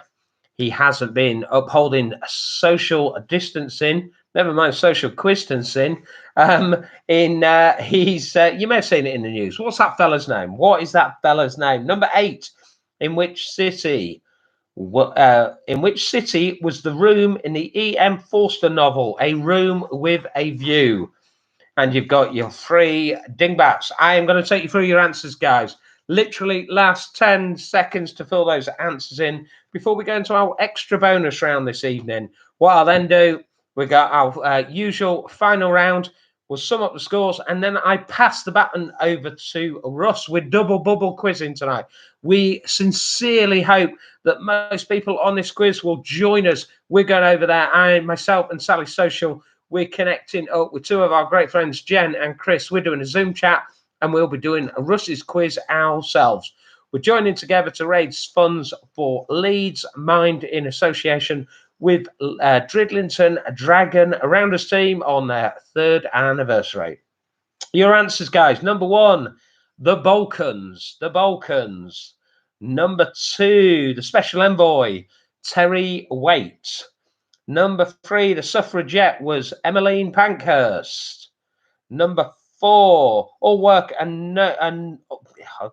He hasn't been upholding social distancing, never mind social distancing. He's you may have seen it in the news. What's that fella's name? What is that fella's name? Number 8, in which city? In which city was the room in the E.M. Forster novel, A Room with a View? And you've got your 3 dingbats. I am going to take you through your answers, guys. Literally last 10 seconds to fill those answers in before we go into our extra bonus round this evening. What I'll then do, we got our usual final round. We'll sum up the scores, and then I pass the baton over to Russ with double bubble quizzing tonight. We sincerely hope that most people on this quiz will join us. We're going over there. I, myself, and Sally Social, we're connecting up with 2 of our great friends, Jen and Chris. We're doing a Zoom chat, and we'll be doing a Russ's quiz ourselves. We're joining together to raise funds for Leeds Mind in association with Dridlington Dragon Rounders team on their 3rd anniversary. Your answers, guys. Number 1, the Balkans. The Balkans. Number 2, the special envoy, Terry Waite. Number 3, the suffragette was Emmeline Pankhurst. Number 4, all work and no, and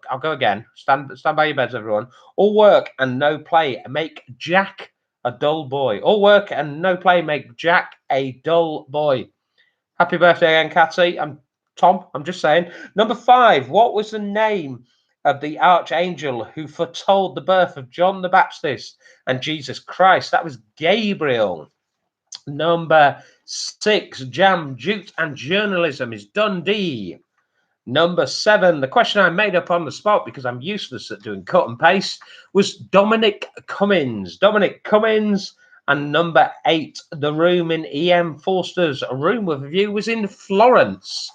I'll go again. Stand by your beds, everyone. All work and no play make Jack a dull boy. All work and no play make Jack a dull boy. Happy birthday again, Catty. I'm Tom. I'm just saying. Number 5, what was the name of the archangel who foretold the birth of John the Baptist and Jesus Christ? That was Gabriel. Number 6, jam, jute, and journalism is Dundee. Number 7, the question I made up on the spot because I'm useless at doing cut and paste, was Dominic Cummins. Dominic Cummins. And number 8, the room in E.M. Forster's A Room with a View was in Florence.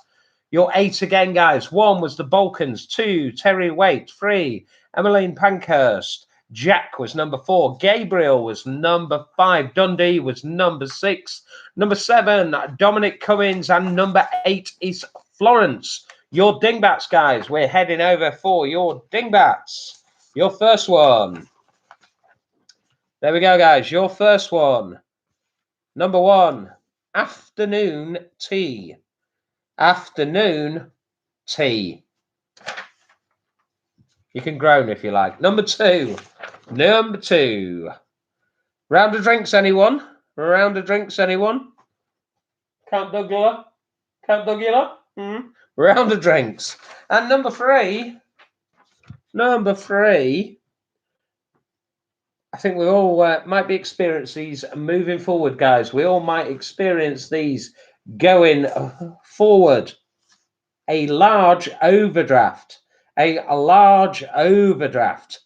Your 8 again, guys. 1 was the Balkans. 2, Terry Waite. 3, Emmeline Pankhurst. Jack was number 4. Gabriel was number 5. Dundee was number 6. Number 7, Dominic Cummins. And number 8 is Florence. Your dingbats, guys. We're heading over for your dingbats. Your first one. There we go, guys. Your first one. Number 1, afternoon tea. Afternoon tea. You can groan if you like. Number 2. Number 2. Round of drinks, anyone? Round of drinks, anyone? Count Douglas? Count Douglas? Round of drinks. And number 3. Number 3. I think we all might be experiencing these moving forward, guys. We all might experience these going forward. A large overdraft. A large overdraft.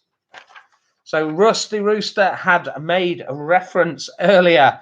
So Rusty Rooster had made a reference earlier.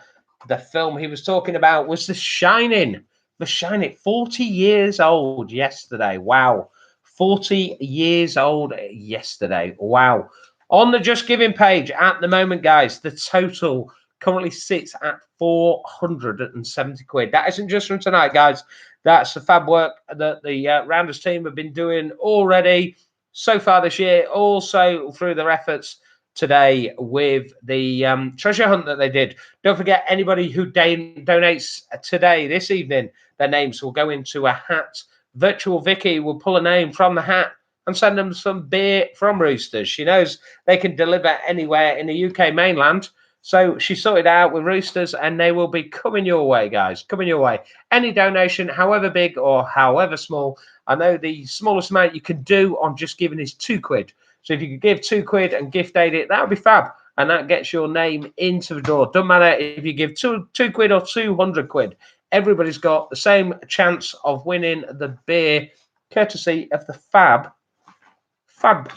The film he was talking about was The Shining. The Shining, 40 years old yesterday. Wow. 40 years old yesterday. Wow. On the Just Giving page at the moment, guys, the total currently sits at 470 quid. That isn't just from tonight, guys. That's the fab work that the Rounders team have been doing already so far this year, also through their efforts today with the treasure hunt that they did. Don't forget, anybody who donates today, this evening, their names will go into a hat. Virtual Vicky will pull a name from the hat and send them some beer from Roosters. She knows they can deliver anywhere in the UK mainland. So she sorted out with Roosters, and they will be coming your way, guys, coming your way. Any donation, however big or however small. I know the smallest amount you can do on Just Giving is £2. So if you could give £2 and gift aid it, that would be fab. And that gets your name into the draw. Doesn't matter if you give two quid or 200 quid. Everybody's got the same chance of winning the beer, courtesy of the fab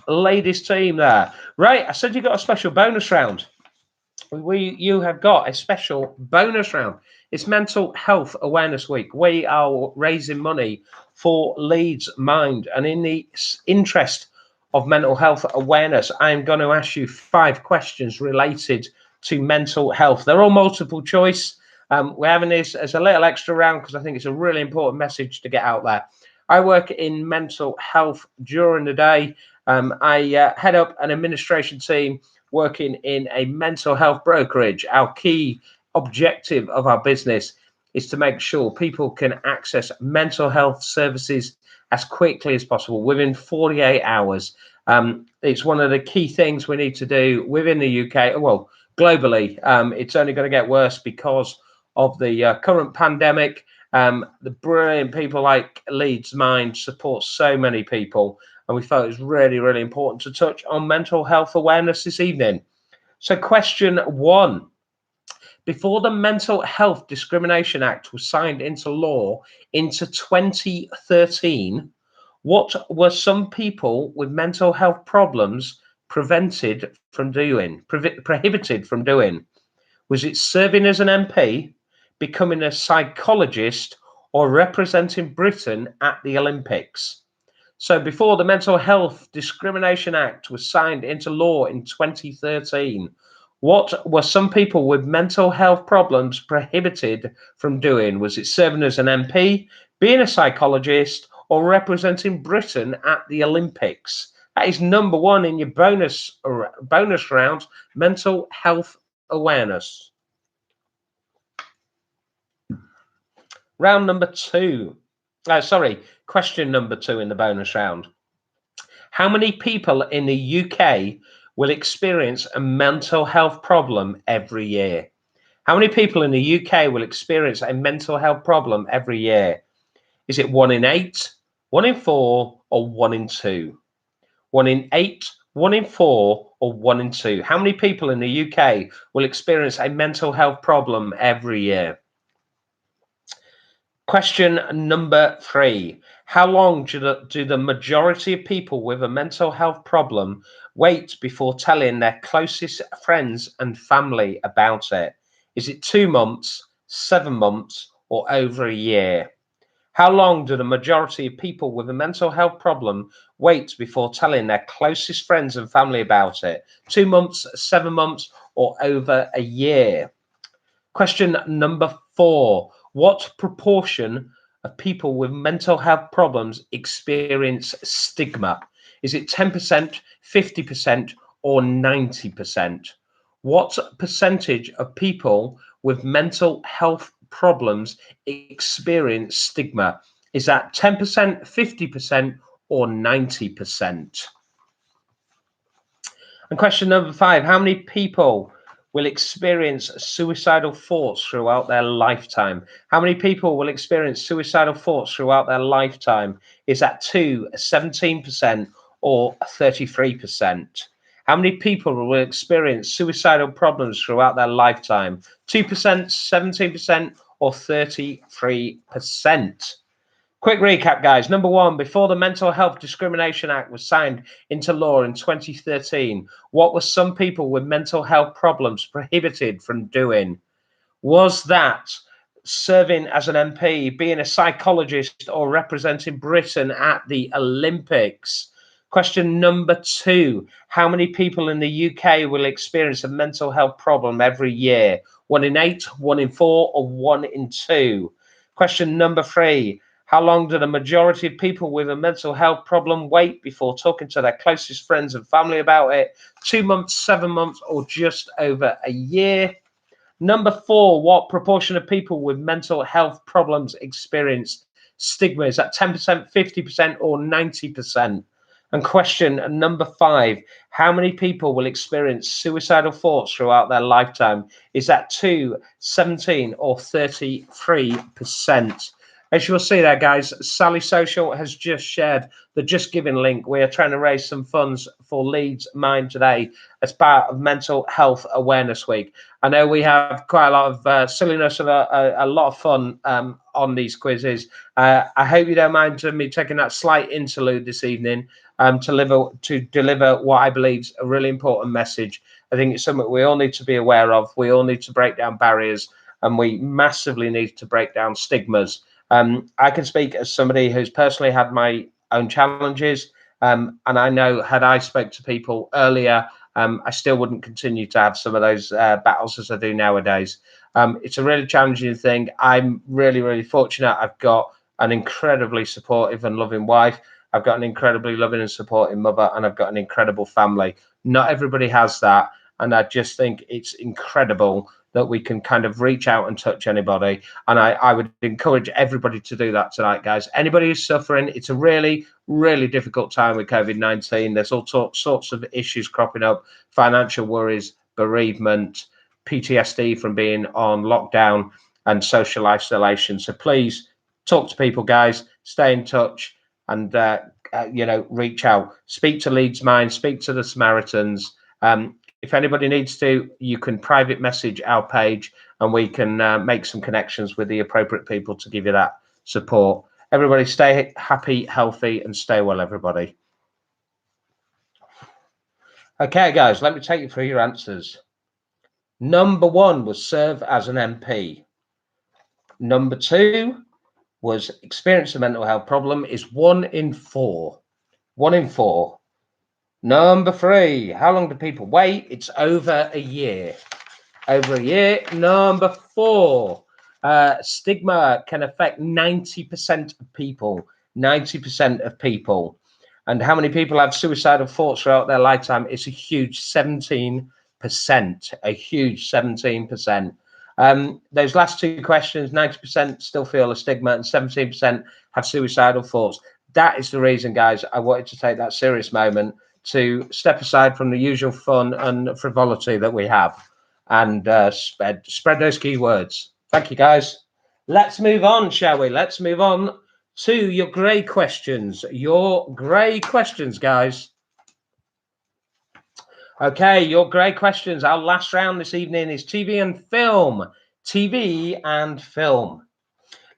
ladies team there. Right, I said you got a special bonus round. You have got a special bonus round. It's Mental Health Awareness Week. We are raising money for Leeds Mind, and in the interest of mental health awareness, I'm going to ask you 5 questions related to mental health. They're all multiple choice. We're having this as a little extra round because I think it's a really important message to get out there. I work in mental health during the day. I head up an administration team working in a mental health brokerage. Our key objective of our business is to make sure people can access mental health services as quickly as possible within 48 hours. It's one of the key things we need to do within the UK, well, globally. It's only going to get worse because of the current pandemic. The brilliant people like Leeds Mind support so many people, and we felt it was really, really important to touch on mental health awareness this evening. So question 1. Before the Mental Health Discrimination Act was signed into law into 2013, what were some people with mental health problems prohibited from doing? Was it serving as an MP, becoming a psychologist, or representing Britain at the Olympics? So before the Mental Health Discrimination Act was signed into law in 2013, what were some people with mental health problems prohibited from doing? Was it serving as an MP, being a psychologist, or representing Britain at the Olympics? That is number 1 in your bonus round, mental health awareness. Round number 2. Question number 2 in the bonus round. How many people in the UK will experience a mental health problem every year? How many people in the UK will experience a mental health problem every year? Is it 1 in 8, 1 in 4, or 1 in 2? 1 in 8, 1 in 4, or 1 in 2? How many people in the UK will experience a mental health problem every year? Question number 3. How long do the majority of people with a mental health problem wait before telling their closest friends and family about it? Is it 2 months, 7 months, or over a year? How long do the majority of people with a mental health problem wait before telling their closest friends and family about it? 2 months, 7 months, or over a year? Question number 4. What proportion of people with mental health problems experience stigma? Is it 10%, 50%, or 90%? What percentage of people with mental health problems experience stigma? Is that 10%, 50%, or 90%? And question number 5. How many people will experience suicidal thoughts throughout their lifetime? How many people will experience suicidal thoughts throughout their lifetime? Is that 2, 17%, or 33%? How many people will experience suicidal problems throughout their lifetime? 2%, 17%, or 33%? Quick recap, guys. Number 1, before the Mental Health Discrimination Act was signed into law in 2013, what were some people with mental health problems prohibited from doing? Was that serving as an MP, being a psychologist, or representing Britain at the Olympics? Question number 2. How many people in the UK will experience a mental health problem every year? 1 in 8, 1 in 4, or 1 in 2? Question number 3. How long do the majority of people with a mental health problem wait before talking to their closest friends and family about it? 2 months, 7 months, or just over a year? Number 4, what proportion of people with mental health problems experience stigma? Is that 10%, 50%, or 90%? And question number 5, how many people will experience suicidal thoughts throughout their lifetime? Is that 2, 17, or 33%? As you'll see there, guys, Sally Social has just shared the Just Giving link. We are trying to raise some funds for Leeds Mind today as part of Mental Health Awareness Week. I know we have quite a lot of silliness and a lot of fun on these quizzes. I hope you don't mind me taking that slight interlude this evening to deliver what I believe is a really important message. I think it's something we all need to be aware of. We all need to break down barriers, and we massively need to break down stigmas. I can speak as somebody who's personally had my own challenges, and I know had I spoke to people earlier, I still wouldn't continue to have some of those battles as I do nowadays. It's a really challenging thing. I'm really, really fortunate. I've got an incredibly supportive and loving wife. I've got an incredibly loving and supporting mother, and I've got an incredible family. Not everybody has that, and I just think it's incredible that we can kind of reach out and touch anybody. And I would encourage everybody to do that tonight, guys. Anybody who's suffering, it's a really, really difficult time with COVID-19. There's all sorts of issues cropping up, financial worries, bereavement, PTSD from being on lockdown, and social isolation. So please talk to people, guys, stay in touch, and reach out, speak to Leeds Mind, speak to the Samaritans. If anybody needs to, you can private message our page, and we can make some connections with the appropriate people to give you that support. Everybody stay happy, healthy, and stay well, everybody. Okay, guys, let me take you through your answers. Number 1 was serve as an MP. Number 2 was experience a mental health problem is 1 in 4. 1 in 4. Number 3, how long do people wait? It's over a year. Over a year. Number 4, stigma can affect 90% of people. 90% of people. And how many people have suicidal thoughts throughout their lifetime? It's a huge 17%. A huge 17%. Those last 2 questions, 90% still feel a stigma and 17% have suicidal thoughts. That is the reason, guys, I wanted to take that serious moment to step aside from the usual fun and frivolity that we have, and spread those keywords. Thank you, guys. Let's move on, shall we? Let's move on to your grey questions. Your grey questions, guys. Okay, your grey questions. Our last round this evening is TV and film. TV and film.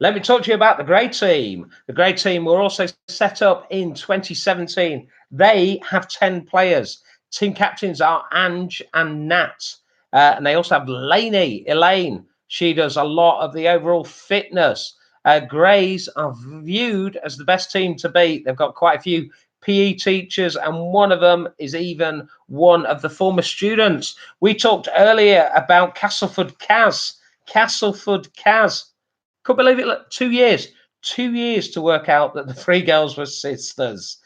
Let me talk to you about the Grey Team. The Grey Team were also set up in 2017. They have 10 players. Team captains are Ange and Nat. And they also have Elaine. She does a lot of the overall fitness. Greys are viewed as the best team to beat. They've got quite a few PE teachers, and one of them is even one of the former students. We talked earlier about Castleford Kaz. Castleford Kaz. Couldn't believe it. Look, 2 years. 2 years to work out that the 3 girls were sisters.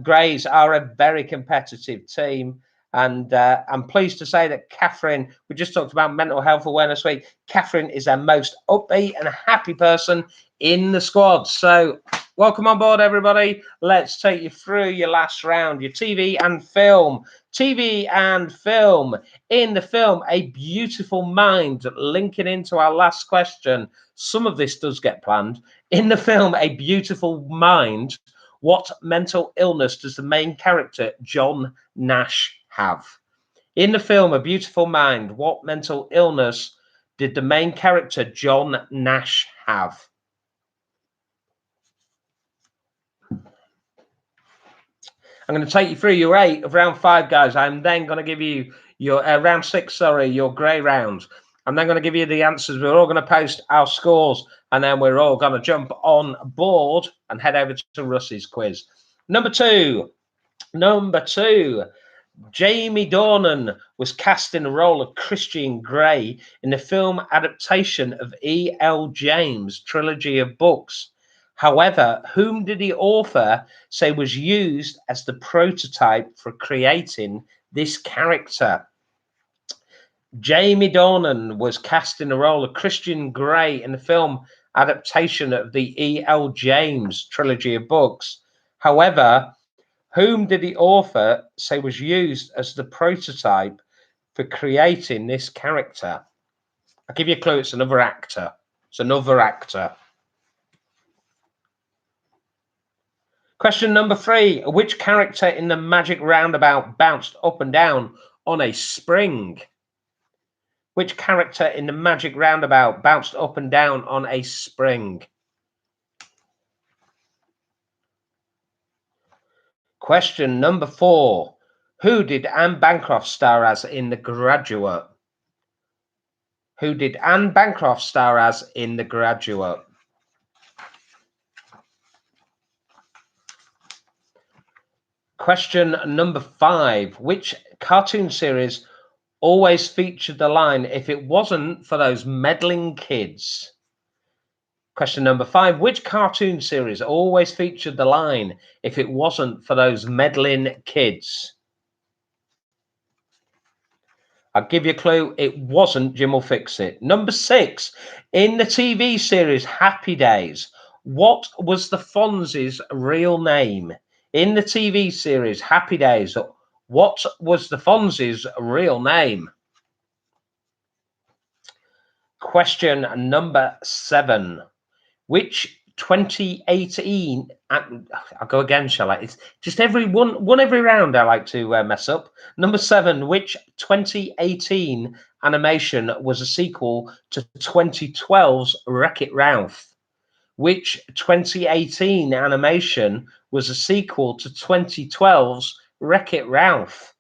Greys are a very competitive team. And I'm pleased to say that Catherine, we just talked about Mental Health Awareness Week. Catherine is our most upbeat and happy person in the squad. So welcome on board, everybody. Let's take you through your last round, your TV and film. TV and film. In the film, A Beautiful Mind, linking into our last question. Some of this does get planned. In the film, A Beautiful Mind, what mental illness does the main character, John Nash, have? In the film, A Beautiful Mind, what mental illness did the main character, John Nash, have? I'm going to take you through your 8 of round 5, guys. I'm then going to give you your round 6, sorry, your grey round. I'm then going to give you the answers. We're all going to post our scores, and then we're all going to jump on board and head over to Russ's quiz. Number two, Jamie Dornan was cast in the role of Christian Grey in the film adaptation of E.L. James' trilogy of books. However, whom did the author say was used as the prototype for creating this character? Jamie Dornan was cast in the role of Christian Grey in the film adaptation of the E.L. James trilogy of books. However, whom did the author say was used as the prototype for creating this character? I'll give you a clue. It's another actor. Question number three. Which character in the Magic Roundabout bounced up and down on a spring? Which character in the Magic Roundabout bounced up and down on a spring? Question number four. Who did Anne Bancroft star as in The Graduate? Who did Anne Bancroft star as in The Graduate? Question number five. Which cartoon series always featured the line, "If it wasn't for those meddling kids"? Question number five. Which cartoon series always featured the line, "If it wasn't for those meddling kids"? I'll give you a clue. It wasn't Jim Will Fix It. Number six. In the TV series Happy Days, what was the Fonz's real name? In the TV series Happy Days, what was the Fonz's real name? Question number seven. Which 2018, I'll go again, shall I? It's just every one every round I like to mess up. Number seven, which 2018 animation was a sequel to 2012's Wreck-It Ralph? Which 2018 animation was a sequel to 2012's Wreck-It Ralph?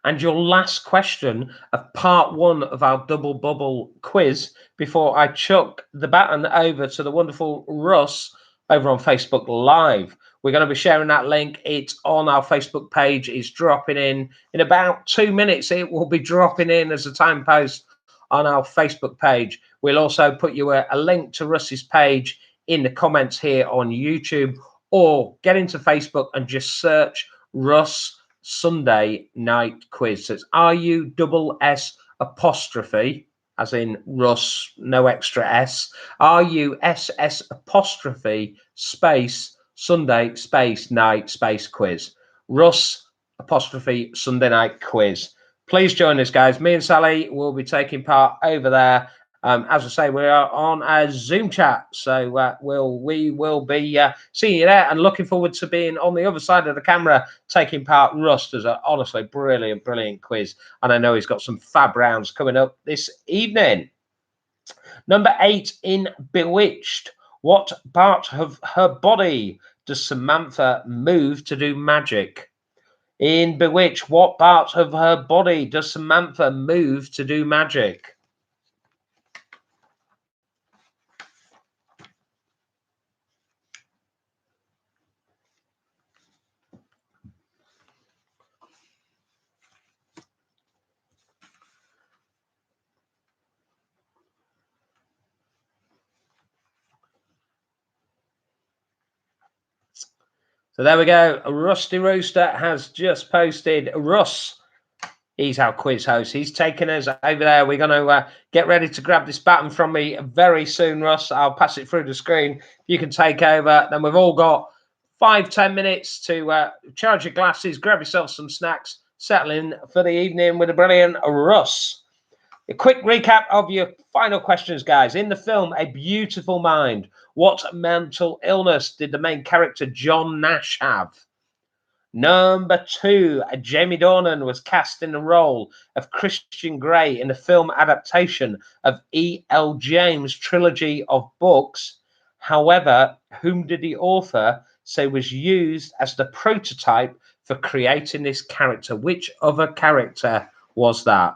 And your last question of part one of our double bubble quiz before I chuck the baton over to the wonderful Russ over on Facebook Live. We're going to be sharing that link. It's on our Facebook page. It's dropping in about 2 minutes. It will be dropping in as a time post on our Facebook page. We'll also put you a link to Russ's page in the comments here on YouTube, or get into Facebook and just search Russ Sunday Night Quiz. So it's RUSS apostrophe, as in Russ, no extra S, RUSS apostrophe space Sunday space night space quiz. Russ apostrophe Sunday Night Quiz. Please join us, guys. Me and Sally will be taking part over there. As I say, we are on a Zoom chat, so we will be seeing you there, and looking forward to being on the other side of the camera taking part. Rust is a honestly brilliant quiz, and I know he's got some fab rounds coming up this evening. Number 8, in Bewitched, what part of her body does Samantha move to do magic? In Bewitched, what part of her body does Samantha move to do magic? So there we go. Rusty Rooster has just posted. Russ, he's our quiz host. He's taken us over there. We're going to get ready to grab this baton from me very soon, Russ. I'll pass it through the screen. You can take over. Then we've all got 5-10 minutes to charge your glasses, grab yourself some snacks, settle in for the evening with a brilliant Russ. A quick recap of your final questions, guys. In the film A Beautiful Mind, what mental illness did the main character John Nash have? Number 2, Jamie Dornan was cast in the role of Christian Grey in the film adaptation of E.L. James' trilogy of books. However, whom did the author say was used as the prototype for creating this character? Which other character was that?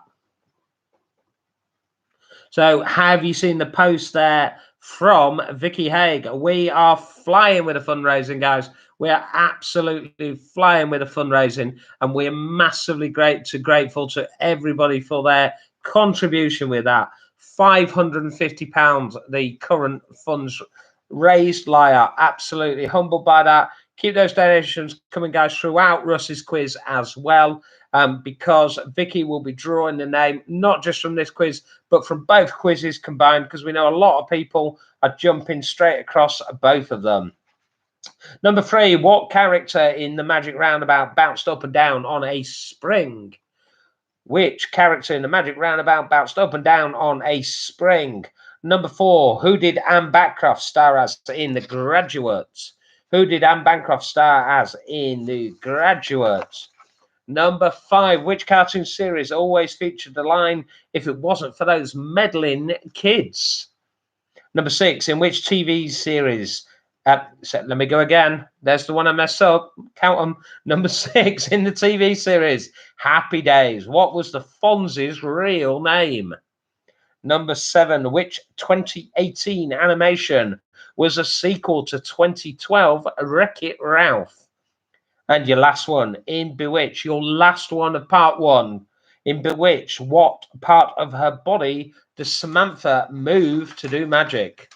So have you seen the post there from Vicky Haig? We are flying with the fundraising, guys. We are absolutely flying with the fundraising, and we're massively grateful to everybody for their contribution with that. £550, the current funds raised. Liar, absolutely humbled by that. Keep those donations coming, guys, throughout Russ's quiz as well, because Vicky will be drawing the name, not just from this quiz, but from both quizzes combined, because we know a lot of people are jumping straight across both of them. Number 3, what character in the Magic Roundabout bounced up and down on a spring? Which character in the Magic Roundabout bounced up and down on a spring? Number 4, who did Anne Bancroft star as in The Graduates? Who did Anne Bancroft star as in The Graduates? Number 5, which cartoon series always featured the line, if it wasn't for those meddling kids? Number 6, in which TV series? So let me go again. There's the one I messed up. Count them. Number 6, in the TV series, Happy Days. What was the Fonz's real name? Number 7, which 2018 animation was a sequel to 2012 Wreck-It Ralph? And your last one, in Bewitched, your last one of part 1. In Bewitched, what part of her body does Samantha move to do magic?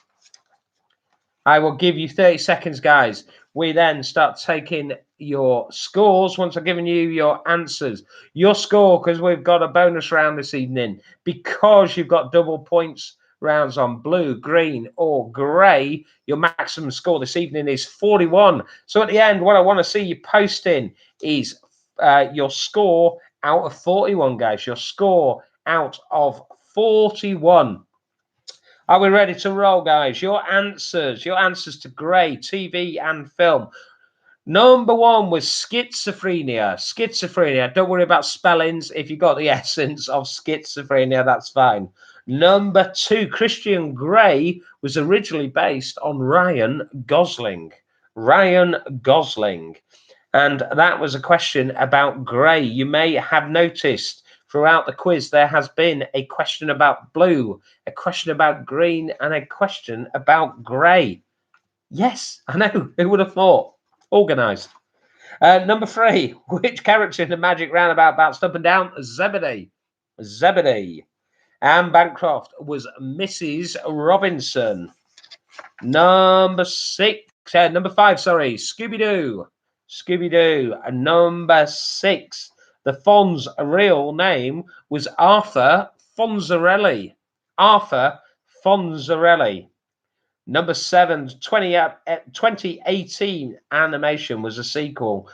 I will give you 30 seconds, guys. We then start taking your scores once I've given you your answers. Your score, because we've got a bonus round this evening, because you've got double points rounds on blue, green, or grey, your maximum score this evening is 41. So at the end, what I want to see you posting is your score out of 41, guys. Your score out of 41. Are we ready to roll, guys? Your answers to grey, TV and film. Number 1 was schizophrenia. Schizophrenia. Don't worry about spellings. If you got the essence of schizophrenia, that's fine. Number 2, Christian Grey was originally based on Ryan Gosling. Ryan Gosling. And that was a question about grey. You may have noticed throughout the quiz, there has been a question about blue, a question about green, and a question about grey. Yes, I know. Who would have thought? Organised. Number 3, which character in the Magic Roundabout bounced up and down? Zebedee. Zebedee. Anne Bancroft was Mrs. Robinson. Number 5, sorry, Scooby-Doo. Scooby-Doo. Number 6, the Fonz real name was Arthur Fonzarelli. Arthur Fonzarelli. Number 7, 2018 animation was a sequel.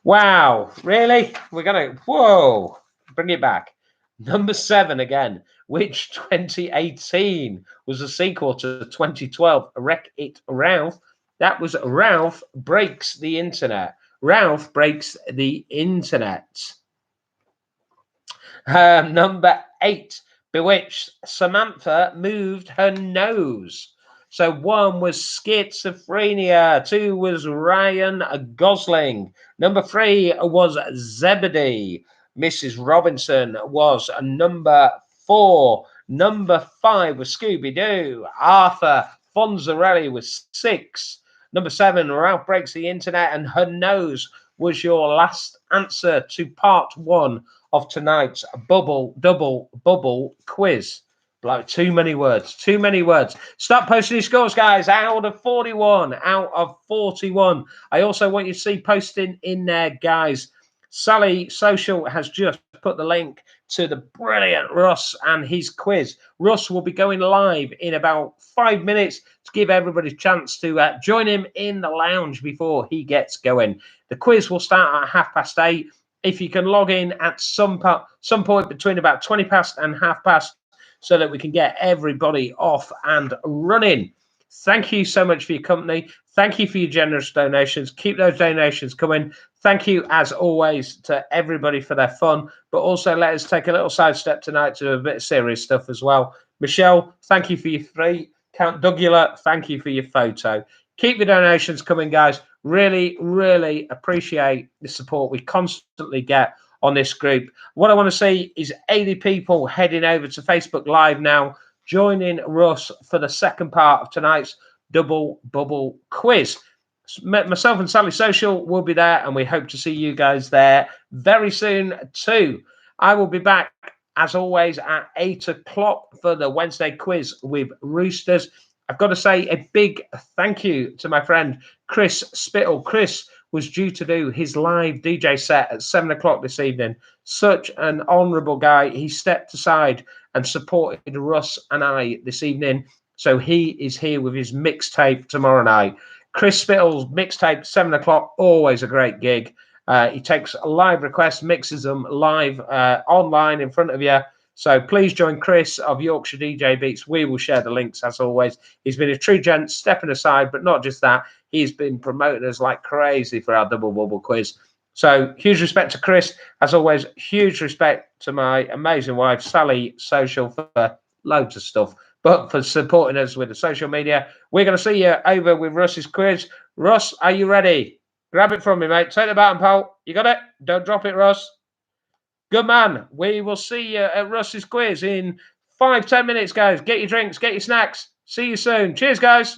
Wow, really? We're going to, whoa, bring it back. Number 7 again, which 2018 was a sequel to 2012 Wreck-It Ralph. That was Ralph Breaks the Internet. Ralph Breaks the Internet. Number 8, Bewitched. Samantha moved her nose. So 1 was schizophrenia. 2 was Ryan Gosling. Number 3 was Zebedee. Mrs. Robinson was number 4. Number 5 was Scooby-Doo. Arthur Fonzarelli was 6. Number 7, Ralph Breaks the Internet, and her nose was your last answer to part 1 of tonight's double bubble quiz. Like too many words. Start posting your scores, guys. Out of 41. Out of 41. I also want you to see posting in there, guys. Sally Social has just put the link to the brilliant Russ and his quiz. Russ will be going live in about 5 minutes to give everybody a chance to join him in the lounge before he gets going. The quiz will start at 8:30. If you can log in at some point between about 20 past and 8:30, so that we can get everybody off and running. Thank you so much for your company. Thank you for your generous donations. Keep those donations coming. Thank you, as always, to everybody for their fun. But also, let us take a little sidestep tonight to do a bit of serious stuff as well. Michelle, thank you for your free. Count Dougula, thank you for your photo. Keep your donations coming, guys. Really, really appreciate the support we constantly get on this group. What I want to see is 80 people heading over to Facebook Live now, joining Russ for the second part of tonight's double bubble quiz. Myself and Sally Social will be there, and we hope to see you guys there very soon too. I will be back as always at 8 o'clock for the Wednesday quiz with Roosters. I've got to say a big thank you to my friend Chris Spittle. Chris was due to do his live DJ set at 7 o'clock this evening. Such an honourable guy. He stepped aside and supported Russ and I this evening. So he is here with his mixtape tomorrow night. Chris Spittle's mixtape, 7 o'clock, always a great gig. He takes live requests, mixes them live online in front of you. So please join Chris of Yorkshire DJ Beats. We will share the links as always. He's been a true gent, stepping aside, but not just that. He's been promoting us like crazy for our double bubble quiz. So huge respect to Chris. As always, huge respect to my amazing wife, Sally Social, for loads of stuff, but for supporting us with the social media. We're going to see you over with Russ's quiz. Russ, are you ready? Grab it from me, mate. Take the baton, pal. You got it? Don't drop it, Russ. Good man. We will see you at Russ's quiz in 5-10 minutes, guys. Get your drinks, get your snacks. See you soon. Cheers, guys.